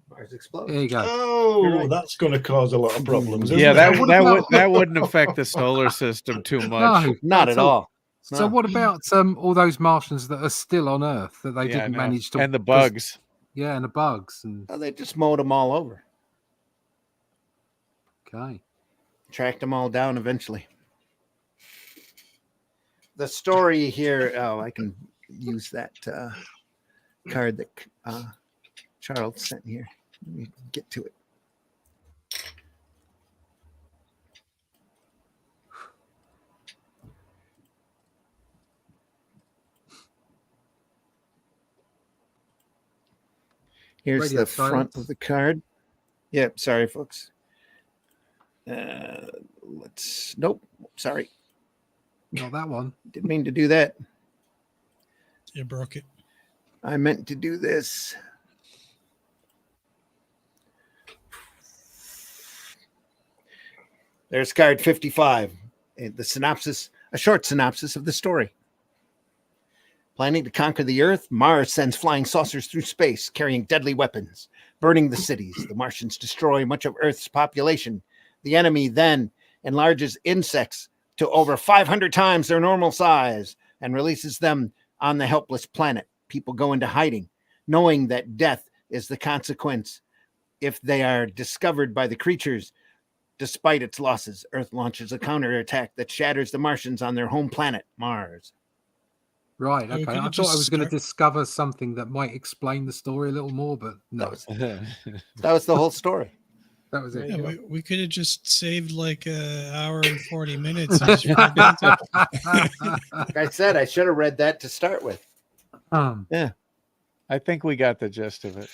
Mars explodes. There you go. Oh, You're right. that's going to cause a lot of problems. Isn't Yeah, it? that wouldn't affect the solar system too much. No, Not at all. So what about all those Martians that are still on Earth that they Yeah, I didn't know. manage to And the bugs. Yeah, and the bugs and Oh, they just mowed them all over. okay. Tracked them all down eventually. the story here. Oh, I can use that card that Charles sent here. Let me get to it. Here's Radio the front silence. of the card. Yep, sorry, folks. Let's. Nope, sorry. Not that one. Didn't mean to do that. You broke it. I meant to do this. There's card 55. The synopsis, a short synopsis of the story. Planning to conquer the Earth, Mars sends flying saucers through space, carrying deadly weapons, burning the cities. The Martians destroy much of Earth's population. The enemy then enlarges insects to over 500 times their normal size and releases them on the helpless planet. People go into hiding, knowing that death is the consequence if they are discovered by the creatures. Despite its losses, Earth launches a counterattack that shatters the Martians on their home planet, Mars. Right. Yeah, we Okay. could've I thought just I was going to start- discover something that might explain the story a little more, but no, That was the whole story. that was it. Yeah, we could have just saved like an hour and 40 minutes. And just read into it. Like I said, I should have read that to start with. I think we got the gist of it.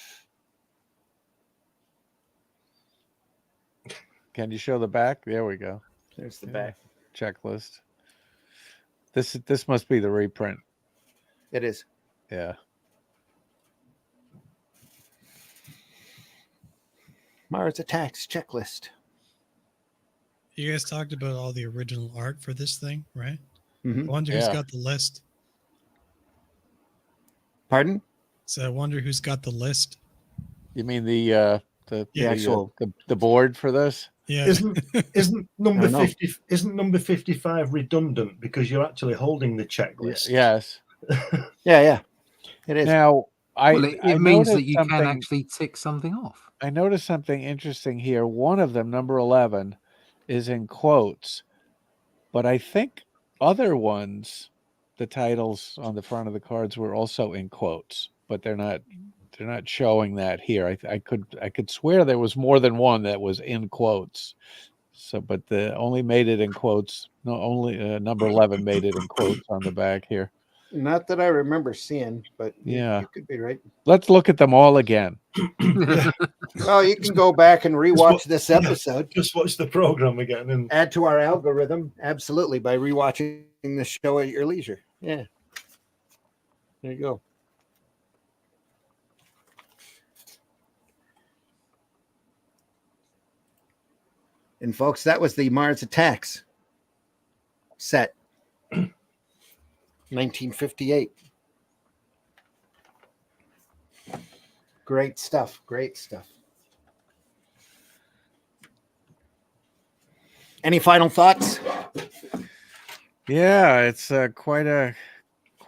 Can you show the back? There we go. There's the Yeah. back. Checklist. This must be the reprint. It is. Yeah. Mars attacks checklist. You guys talked about all the original art for this thing, right? Mhm. I wonder who's Yeah. got the list. Pardon? So I wonder who's got the list. You mean the Yeah. Actual- the board for this? Yeah. Isn't number I know. 50? Isn't number 55 redundant because you're actually holding the checklist? Yes. Yeah. It is. Now Well, it I means that noticed you can something- actually tick something off. I noticed something interesting here. One of them, number 11, is in quotes, but I think other ones, the titles on the front of the cards were also in quotes, but they're not showing that here. I could swear there was more than one that was in quotes. So, but the only made it in quotes. No, only number 11 made it in quotes on the back here. Not that I remember seeing, but Yeah. you could be right. Let's look at them all again. Well, you can go back and rewatch what- this yeah. episode. Just watch the program again and Add to our algorithm, absolutely, by rewatching the show at your leisure. Yeah. There you go. And folks, that was the Mars Attacks set. 1958. Great stuff. Great stuff. Any final thoughts? Yeah, it's quite a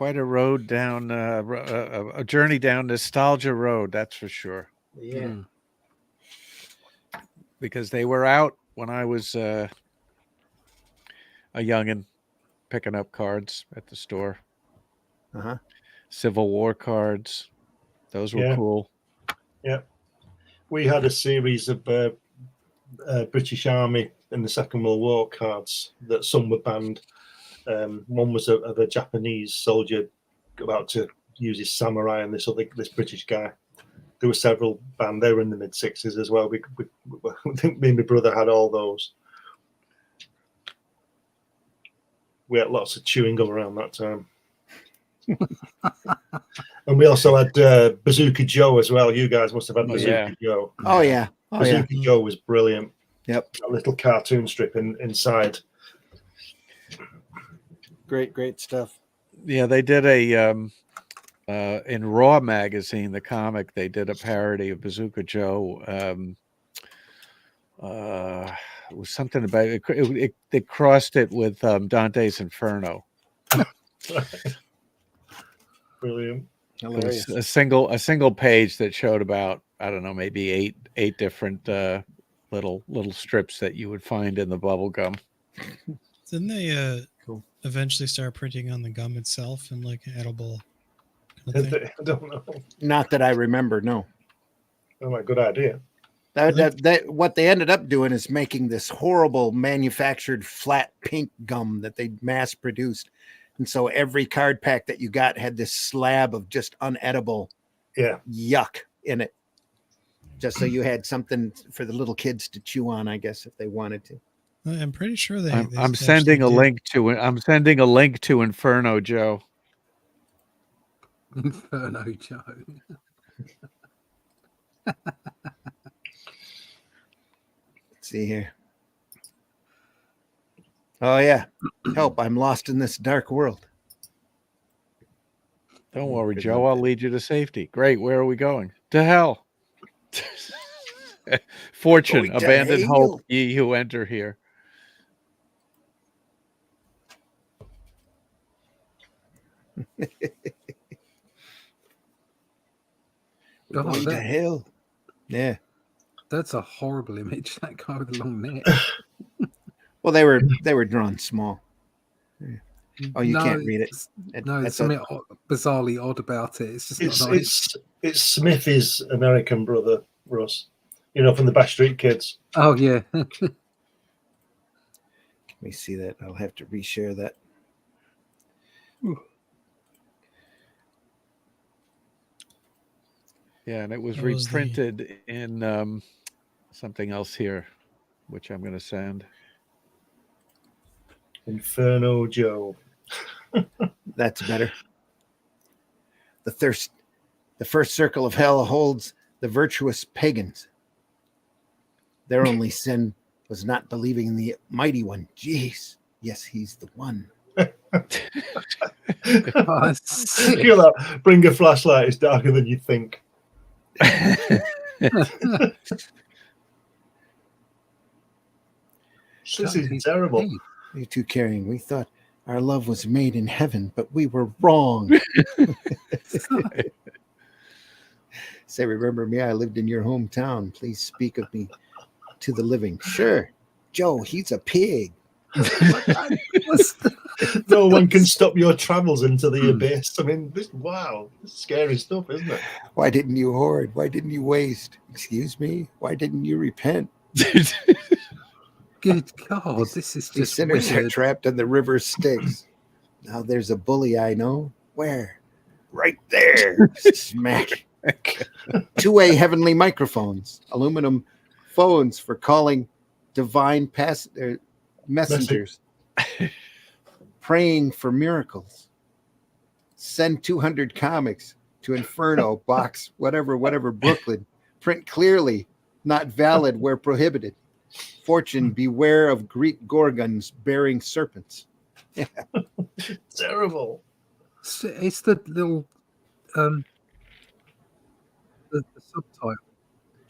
road down a journey down nostalgia road. That's for sure. Yeah. Because they were out when I was a youngin', picking up cards at the store. Uh-huh. Civil War cards, those were Yeah. cool. we had a series of British Army in the Second World War cards that some were banned. One was of a Japanese soldier about to use his samurai, and this British guy. There were several banned. They were in the mid-60s as well. I think me and my brother had all those. We had lots of chewing gum around that time. And we also had Bazooka Joe as well. You guys must have had Oh, Bazooka yeah. Joe. Oh, yeah. Oh, yeah. Bazooka Joe was brilliant. Yep. A little cartoon strip inside. Great stuff. Yeah, they did a in Raw magazine, the comic. They did a parody of Bazooka Joe. It was something about it. They crossed it with Dante's Inferno. Brilliant. It was Hilarious. a single page that showed about, I don't know, maybe eight different little strips that you would find in the bubble gum. Didn't they eventually start printing on the gum itself and like edible kind of thing? I don't know. Not that I remember. No. Oh, my good idea. That what they ended up doing is making this horrible manufactured flat pink gum that they mass produced. And so every card pack that you got had this slab of just unedible yuck in it. Just so you had something for the little kids to chew on, I guess, if they wanted to. I'm pretty sure they. I'm sending a link to it. I'm sending a link to Inferno Joe. Inferno Joe. Let's see here. Oh yeah. Help, I'm lost in this dark world. Don't worry, Joe. I'll lead you to safety. Great. Where are we going? To hell. Fortune, Going to abandon hell. hope, ye who enter here. We're Oh, going to that- hell. Yeah. That's a horrible image. That guy with the long neck. Well, they were drawn small. Oh, you No, can't read it. No, there's That's something bizarrely odd about it. It's just not nice. It's Smithy's American brother, Russ. You know, from the Backstreet Kids. Oh yeah. Let me see that. I'll have to reshare that. Yeah, and it was That was the- reprinted in something else here, which I'm going to send. Inferno Joe. That's better. The first circle of hell holds the virtuous pagans. Their only sin was not believing in the mighty one. Jeez. Yes, he's the one. Oh, sick. Look at that. Bring a flashlight. It's darker than you think. This is terrible. You too caring. We thought our love was made in heaven, but we were wrong. Say, remember me? I lived in your hometown. Please speak of me to the living. Sure. Joe, he's a pig. No one can stop your travels into the abyss. I mean, this is scary stuff, isn't it? Why didn't you hoard? Why didn't you waste? Excuse me? Why didn't you repent? Good God, this is The just sinners are weird. trapped in the river Styx. Now there's a bully I know. Where? Right there. Smack. Two-way heavenly microphones. Aluminum phones for calling divine messengers. Praying for miracles. Send 200 comics to Inferno box, whatever, Brooklyn. Print clearly, not valid where prohibited. Fortune, beware of Greek gorgons bearing serpents. Yeah. Terrible. It's the little the subtitle.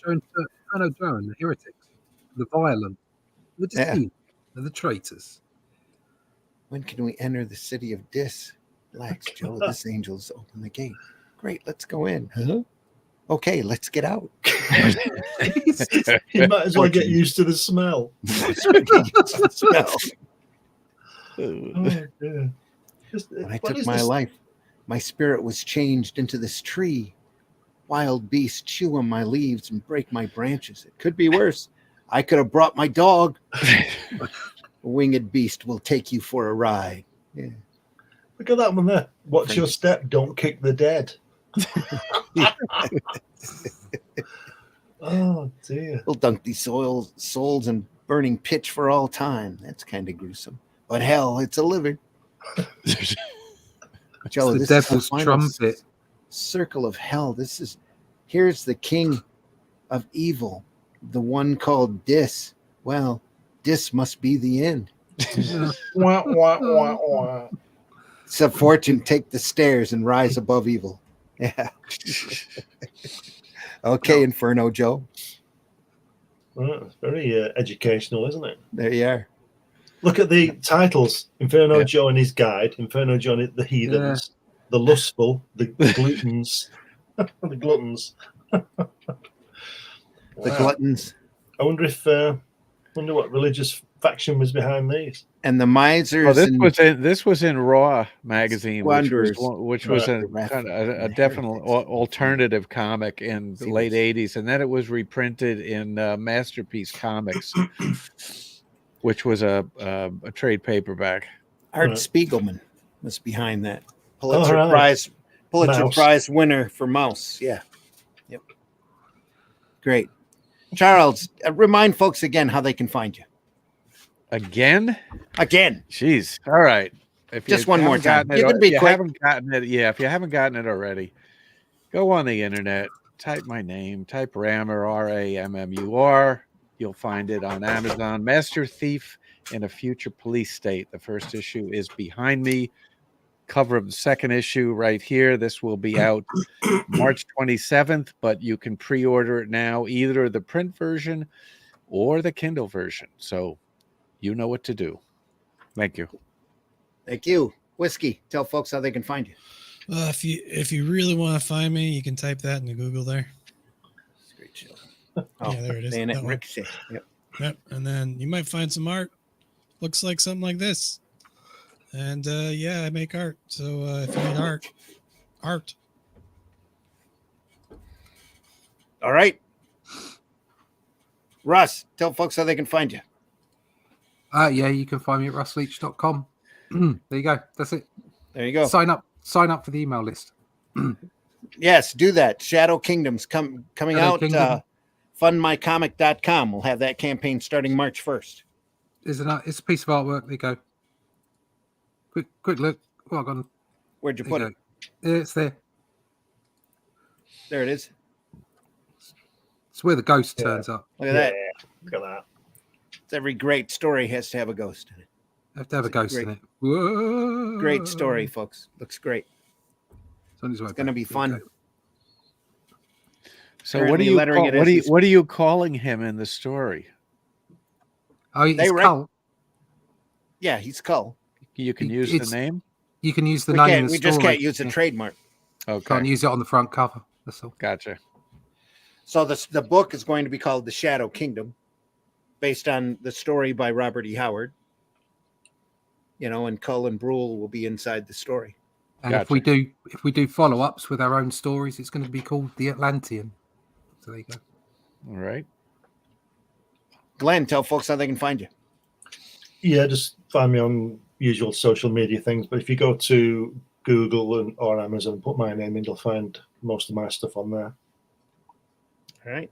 Inferno Joe and the heretics, the violent, the deceived, the traitors. When can we enter the city of Dis? Relax, Joe. This angel's open the gate. Great, let's go in. Huh? Okay, let's get out. You might as well get used to the smell. Oh, dear. When I What took is my this? life, my spirit was changed into this tree. Wild beasts chew on my leaves and break my branches. It could be worse. I could have brought my dog. A winged beast will take you for a ride. Yeah. Look at that one there. Watch your step. Don't kick the dead. Oh, dear. We'll dunk these souls in burning pitch for all time. That's kind of gruesome. But hell, it's a living. Joe, the this devil's is the final trumpet. circle of hell. Here's the king of evil, the one called Dis. Well, Dis must be the end. Wah, wah, wah, wah. So Fortune, take the stairs and rise above evil. Yeah. Okay, Inferno Joe. Well, it's very educational, isn't it? There you are. Look at the titles: Inferno Joe and his guide, Inferno Joe and the heathens, the lustful, the gluttons, the gluttons. The gluttons. I wonder if Wonder what religious faction was behind these. And the Well, misers this was in Raw magazine, Squanderers. which was a Right. kind of a And definite heretics. alternative comic in the late Favorites. '80s, and then it was reprinted in Masterpiece Comics, which was a trade paperback. Art Right. Spiegelman was behind that. Pulitzer right. Pulitzer Mouse. Prize winner for Mouse. Yeah. Yep. Great. Charles, remind folks again how they can find you. Again, jeez. All right. If Just one more haven't time. gotten it, You can be if you quick. haven't gotten it, if you haven't gotten it already, go on the internet, type my name, type Rammer, Rammur. You'll find it on Amazon. Master Thief in a Future Police State. The first issue is behind me. Cover of the second issue right here. This will be out March 27th, but you can pre-order it now, either the print version or the Kindle version. So you know what to do. Thank you. Thank you. Whiskey, tell folks how they can find you. If you really want to find me, you can type that into Google there. It's a great show. Yeah, there it is. Bayonet That and one. Ricochet. Yep. Yep. And then you might find some art. Looks like something like this. And yeah, I make art. So if you need art. All right. Russ, tell folks how they can find you. Yeah, you can find me at russleach.com. There you go. That's it. There you go. Sign up for the email list. Yes, do that. Shadow Kingdoms coming Shadow out. Kingdom. Fundmycomic.com. We'll have that campaign starting March 1st. It's a piece of artwork. There you go. Quick look. Oh, I've gone. Where'd you There put you it? go. It's there. There it is. It's where the ghost Yeah. turns up. Look at that. Look at that. Every great story has to have a ghost in it. You have to have a ghost great- in it. Whoa. Great story, folks. Looks great. It's on his way It's going to back. be There you fun. go. So what are Apparently you lettering it as he's- what are you calling him in the story? Oh, it's They write- Cull. Yeah, he's Cull. You can use It's- the name. You can use the We name. can't. in the We just story. can't use a Yeah. trademark. Okay, Can't use it on the front cover. That's all. gotcha. So the book is going to be called The Shadow Kingdom, based on the story by Robert E. Howard. And Cull and Brule will be inside the story. And Gotcha. if we do follow-ups with our own stories, it's going to be called The Atlantean. So there you go. All right. Glenn, tell folks how they can find you. Yeah, just find me on usual social media things. But if you go to Google or Amazon and put my name in, you'll find most of my stuff on there. All right.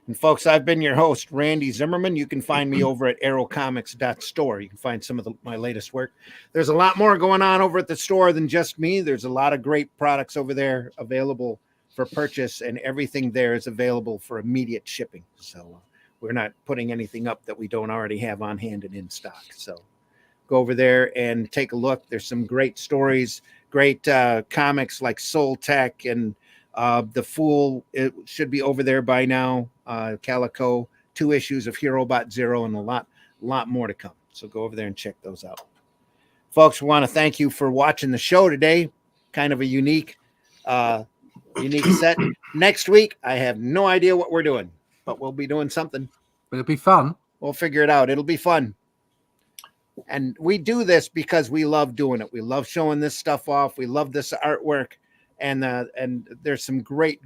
And folks, I've been your host, Randy Zimmerman. You can find me over at arrowcomics.store. You can find some of my latest work. There's a lot more going on over at the store than just me. There's a lot of great products over there available for purchase, and everything there is available for immediate shipping. So we're not putting anything up that we don't already have on hand and in stock. So go over there and take a look. There's some great stories, great comics like Soul Tech and The Fool. It should be over there by now. Calico, 2 issues of HeroBot Zero, and a lot more to come. So go over there and check those out. Folks, we want to thank you for watching the show today. Kind of a unique set. Next week, I have no idea what we're doing, but we'll be doing something. But it'll be fun. We'll figure it out. It'll be fun. And we do this because we love doing it. We love showing this stuff off. We love this artwork. And there's some great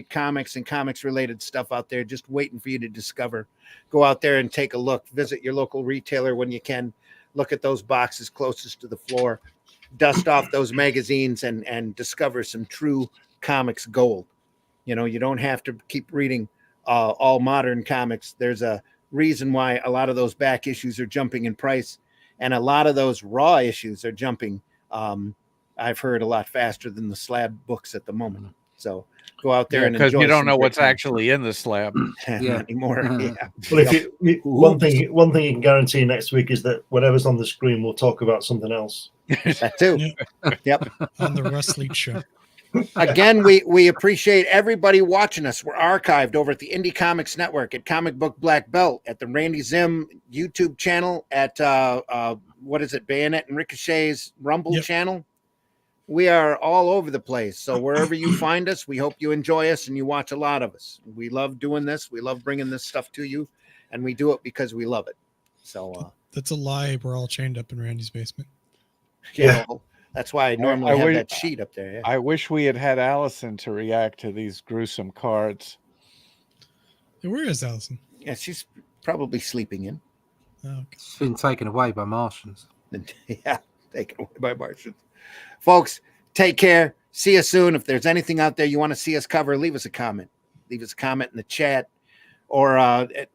comics and comics related stuff out there just waiting for you to discover. Go out there and take a look. Visit your local retailer when you can. Look at those boxes closest to the floor. Dust off those magazines and discover some true comics gold. You don't have to keep reading all modern comics. There's a reason why a lot of those back issues are jumping in price, and a lot of those raw issues are jumping. I've heard a lot faster than the slab books at the moment. So go out there and Because enjoy you don't some know great what's comics. actually in the slab. Yeah. anymore. Yeah. Well, one thing you can guarantee next week is that whatever's on the screen, we'll talk about something else. That too. Yep. On the Russ Leach Show. Again, we appreciate everybody watching us. We're archived over at the Indie Comics Network, at Comic Book Black Belt, at the Randy Zim YouTube channel, at Bayonet and Ricochet's Rumble channel. We are all over the place. So wherever you find us, we hope you enjoy us and you watch a lot of us. We love doing this. We love bringing this stuff to you. and we do it because we love it. So That's a lie. We're all chained up in Randy's basement. Yeah. well, that's why I normally I have wish- that sheet up there. Yeah. I wish we had had Allison to react to these gruesome cards. Hey, where is Allison? Yeah, she's probably sleeping in. Oh, okay. It's been taken away by Martians. Yeah, taken away by Martians. Folks, take care. See you soon. If there's anything out there you want to see us cover, leave us a comment. Leave us a comment in the chat or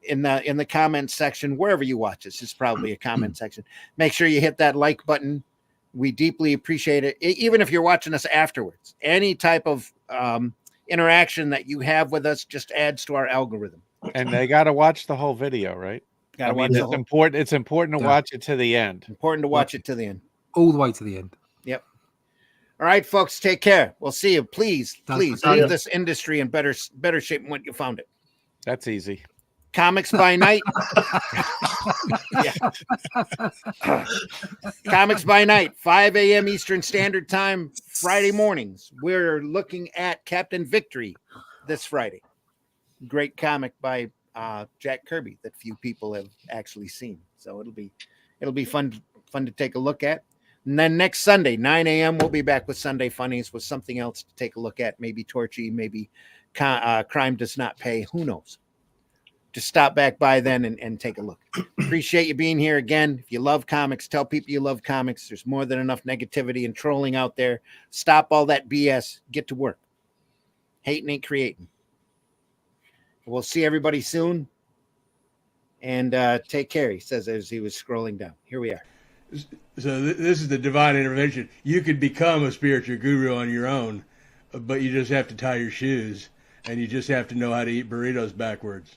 in the comment section, wherever you watch us. It's probably a comment section. Make sure you hit that like button. We deeply appreciate it. Even if you're watching us afterwards, any type of interaction that you have with us just adds to our algorithm. And they got to watch the whole video, right? Gotta I mean, watch the it's whole- important. It's important to Yeah. watch it to the end. Important to watch it to the end. All the way to the end. Yep. All right, folks, take care. We'll see you. Please, That's please okay. leave this industry in better shape than what you found it. That's easy. Comics by night. Comics by night, 5 a.m. Eastern Standard Time, Friday mornings. We're looking at Captain Victory this Friday. Great comic by Jack Kirby that few people have actually seen. So it'll be fun to take a look at. And then next Sunday, 9 a.m., we'll be back with Sunday Funnies with something else to take a look at. Maybe Torchy, maybe Crime Does Not Pay. Who knows? Just stop back by then and take a look. Appreciate you being here again. If you love comics, tell people you love comics. There's more than enough negativity and trolling out there. Stop all that BS. Get to work. Hating ain't creating. We'll see everybody soon. And take care, he says as he was scrolling down. Here we are. So this is the divine intervention. You could become a spiritual guru on your own, but you just have to tie your shoes, and you just have to know how to eat burritos backwards.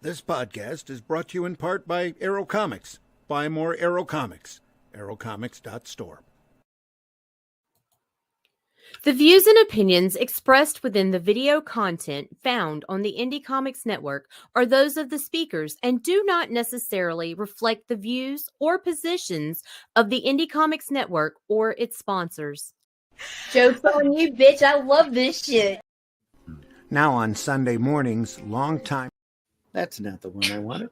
This podcast is brought to you in part by Arrow Comics. Buy more Arrow Comics. arrowcomics.store. The views and opinions expressed within the video content found on the Indie Comics Network are those of the speakers and do not necessarily reflect the views or positions of the Indie Comics Network or its sponsors. Joke's on you, bitch. I love this shit. Now on Sunday mornings, long time. That's not the one I wanted.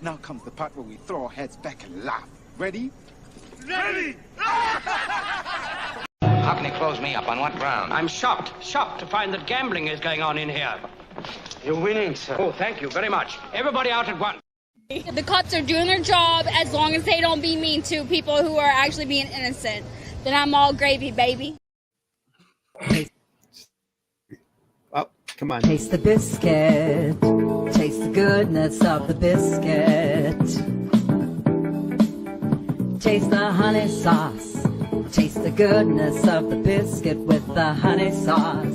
Now comes the part where we throw our heads back and laugh. Ready? Ready! How can he close me up? On what ground? I'm shocked to find that gambling is going on in here. You're winning, sir. Oh, thank you very much. Everybody out at once. The cops are doing their job as long as they don't be mean to people who are actually being innocent. Then I'm all gravy, baby. Oh, come on. Taste the biscuit. Taste the goodness of the biscuit. Taste the honey sauce. Taste the goodness of the biscuit with the honey sauce.